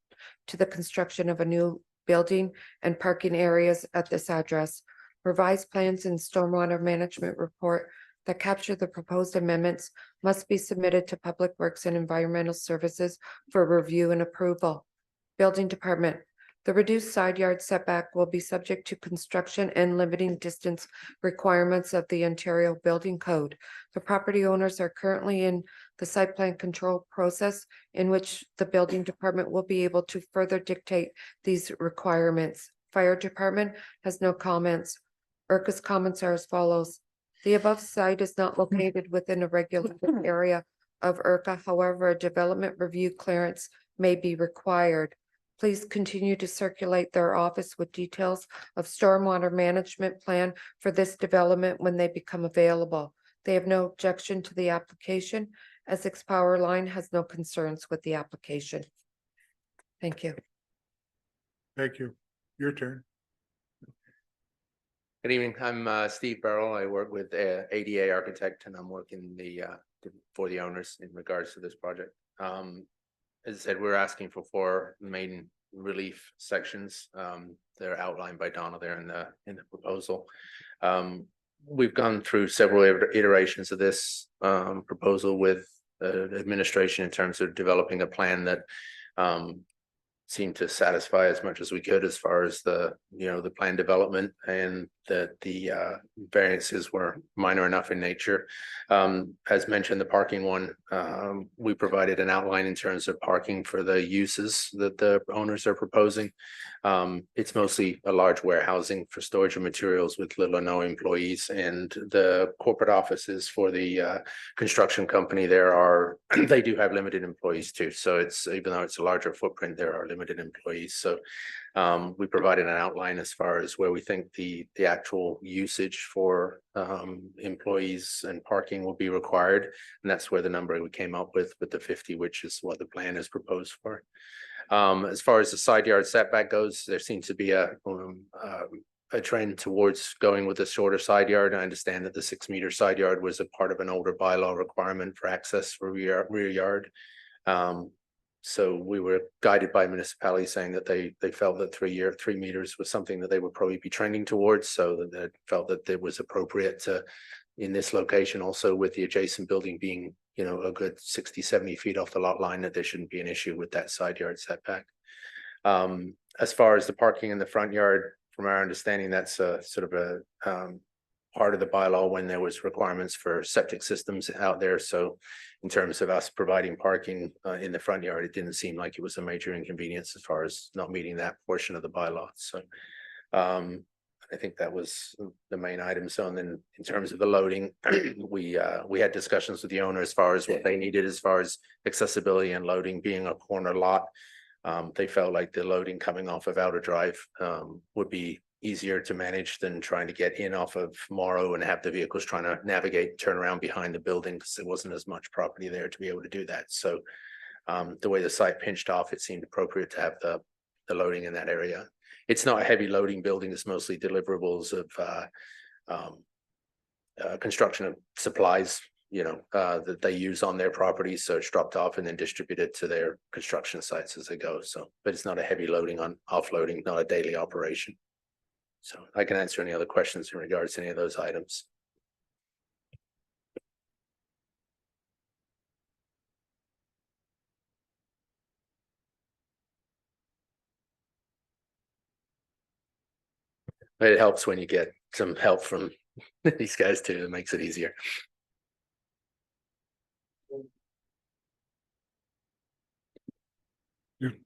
to the construction of a new building and parking areas at this address. Revised plans and stormwater management report that capture the proposed amendments must be submitted to Public Works and Environmental Services for review and approval. Building Department. The reduced side yard setback will be subject to construction and limiting distance requirements of the Ontario Building Code. The property owners are currently in the site plan control process in which the Building Department will be able to further dictate these requirements. Fire Department has no comments. IRCA's comments are as follows. The above site is not located within a regulated area of IRCA. However, a development review clearance may be required. Please continue to circulate their office with details of stormwater management plan for this development when they become available. They have no objection to the application. Essex Power Line has no concerns with the application. Thank you. Thank you. Your turn. Good evening. I'm Steve Burrell. I work with ADA Architect, and I'm working for the owners in regards to this project. As I said, we're asking for 4 main relief sections. They're outlined by Donna there in the proposal. We've gone through several iterations of this proposal with administration in terms of developing a plan that seemed to satisfy as much as we could as far as the plan development, and that the variances were minor enough in nature. As mentioned, the parking one, we provided an outline in terms of parking for the uses that the owners are proposing. It's mostly a large warehousing for storage of materials with little or no employees, and the corporate offices for the construction company they do have limited employees too. So it's, even though it's a larger footprint, there are limited employees. So We provided an outline as far as where we think the actual usage for employees and parking will be required. And that's where the number we came up with the 50, which is what the plan is proposed for. As far as the side yard setback goes, there seems to be a trend towards going with a shorter side yard. I understand that the 6-meter side yard was a part of an older bylaw requirement for access for rear yard. So we were guided by municipalities saying that they felt that 3 meters was something that they would probably be trending towards. So that they felt that it was appropriate to, in this location, also with the adjacent building being, you know, a good 60, 70 feet off the lot line, that there shouldn't be an issue with that side yard setback. As far as the parking in the front yard, from our understanding, that's a sort of a part of the bylaw when there was requirements for septic systems out there. So in terms of us providing parking in the front yard, it didn't seem like it was a major inconvenience as far as not meeting that portion of the bylaw. So I think that was the main item. So, and then in terms of the loading, we had discussions with the owner as far as what they needed as far as accessibility and loading. Being a corner lot, they felt like the loading coming off of Outer Drive would be easier to manage than trying to get in off of Morrow and have the vehicles trying to navigate, turn around behind the building, because there wasn't as much property there to be able to do that. So the way the site pinched off, it seemed appropriate to have the loading in that area. It's not a heavy loading building. It's mostly deliverables of construction of supplies, you know, that they use on their properties. So it's dropped off and then distributed to their construction sites as they go. So, but it's not a heavy loading on offloading, not a daily operation. So I can answer any other questions in regards to any of those items. It helps when you get some help from these guys too. It makes it easier.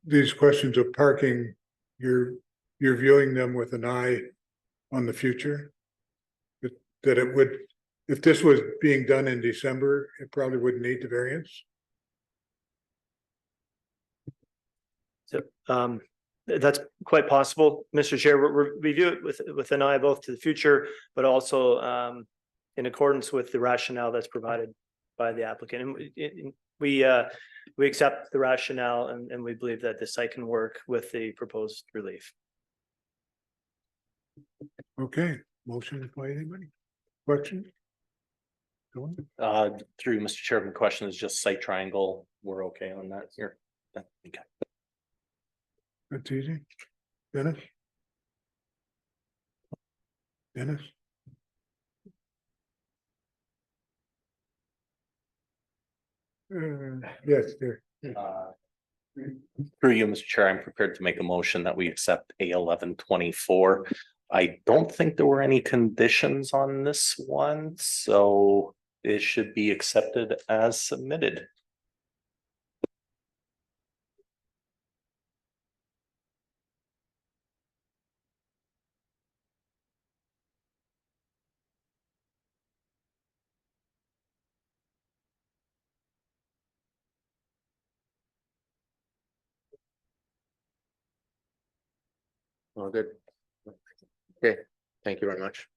These questions of parking, you're viewing them with an eye on the future? That it would, if this was being done in December, it probably wouldn't need the variance? So that's quite possible, Mr. Chair. We view it with an eye both to the future, but also in accordance with the rationale that's provided by the applicant. And we accept the rationale and we believe that the site can work with the proposed relief. Okay, motion by anybody? Question? Go on. Through Mr. Chairman, the question is just site triangle. We're okay on that here. Okay. That's easy. Dennis? Dennis? Yes, there. Through you, Mr. Chair, I'm prepared to make a motion that we accept A1124. I don't think there were any conditions on this one, so it should be accepted as submitted. All good. Okay, thank you very much.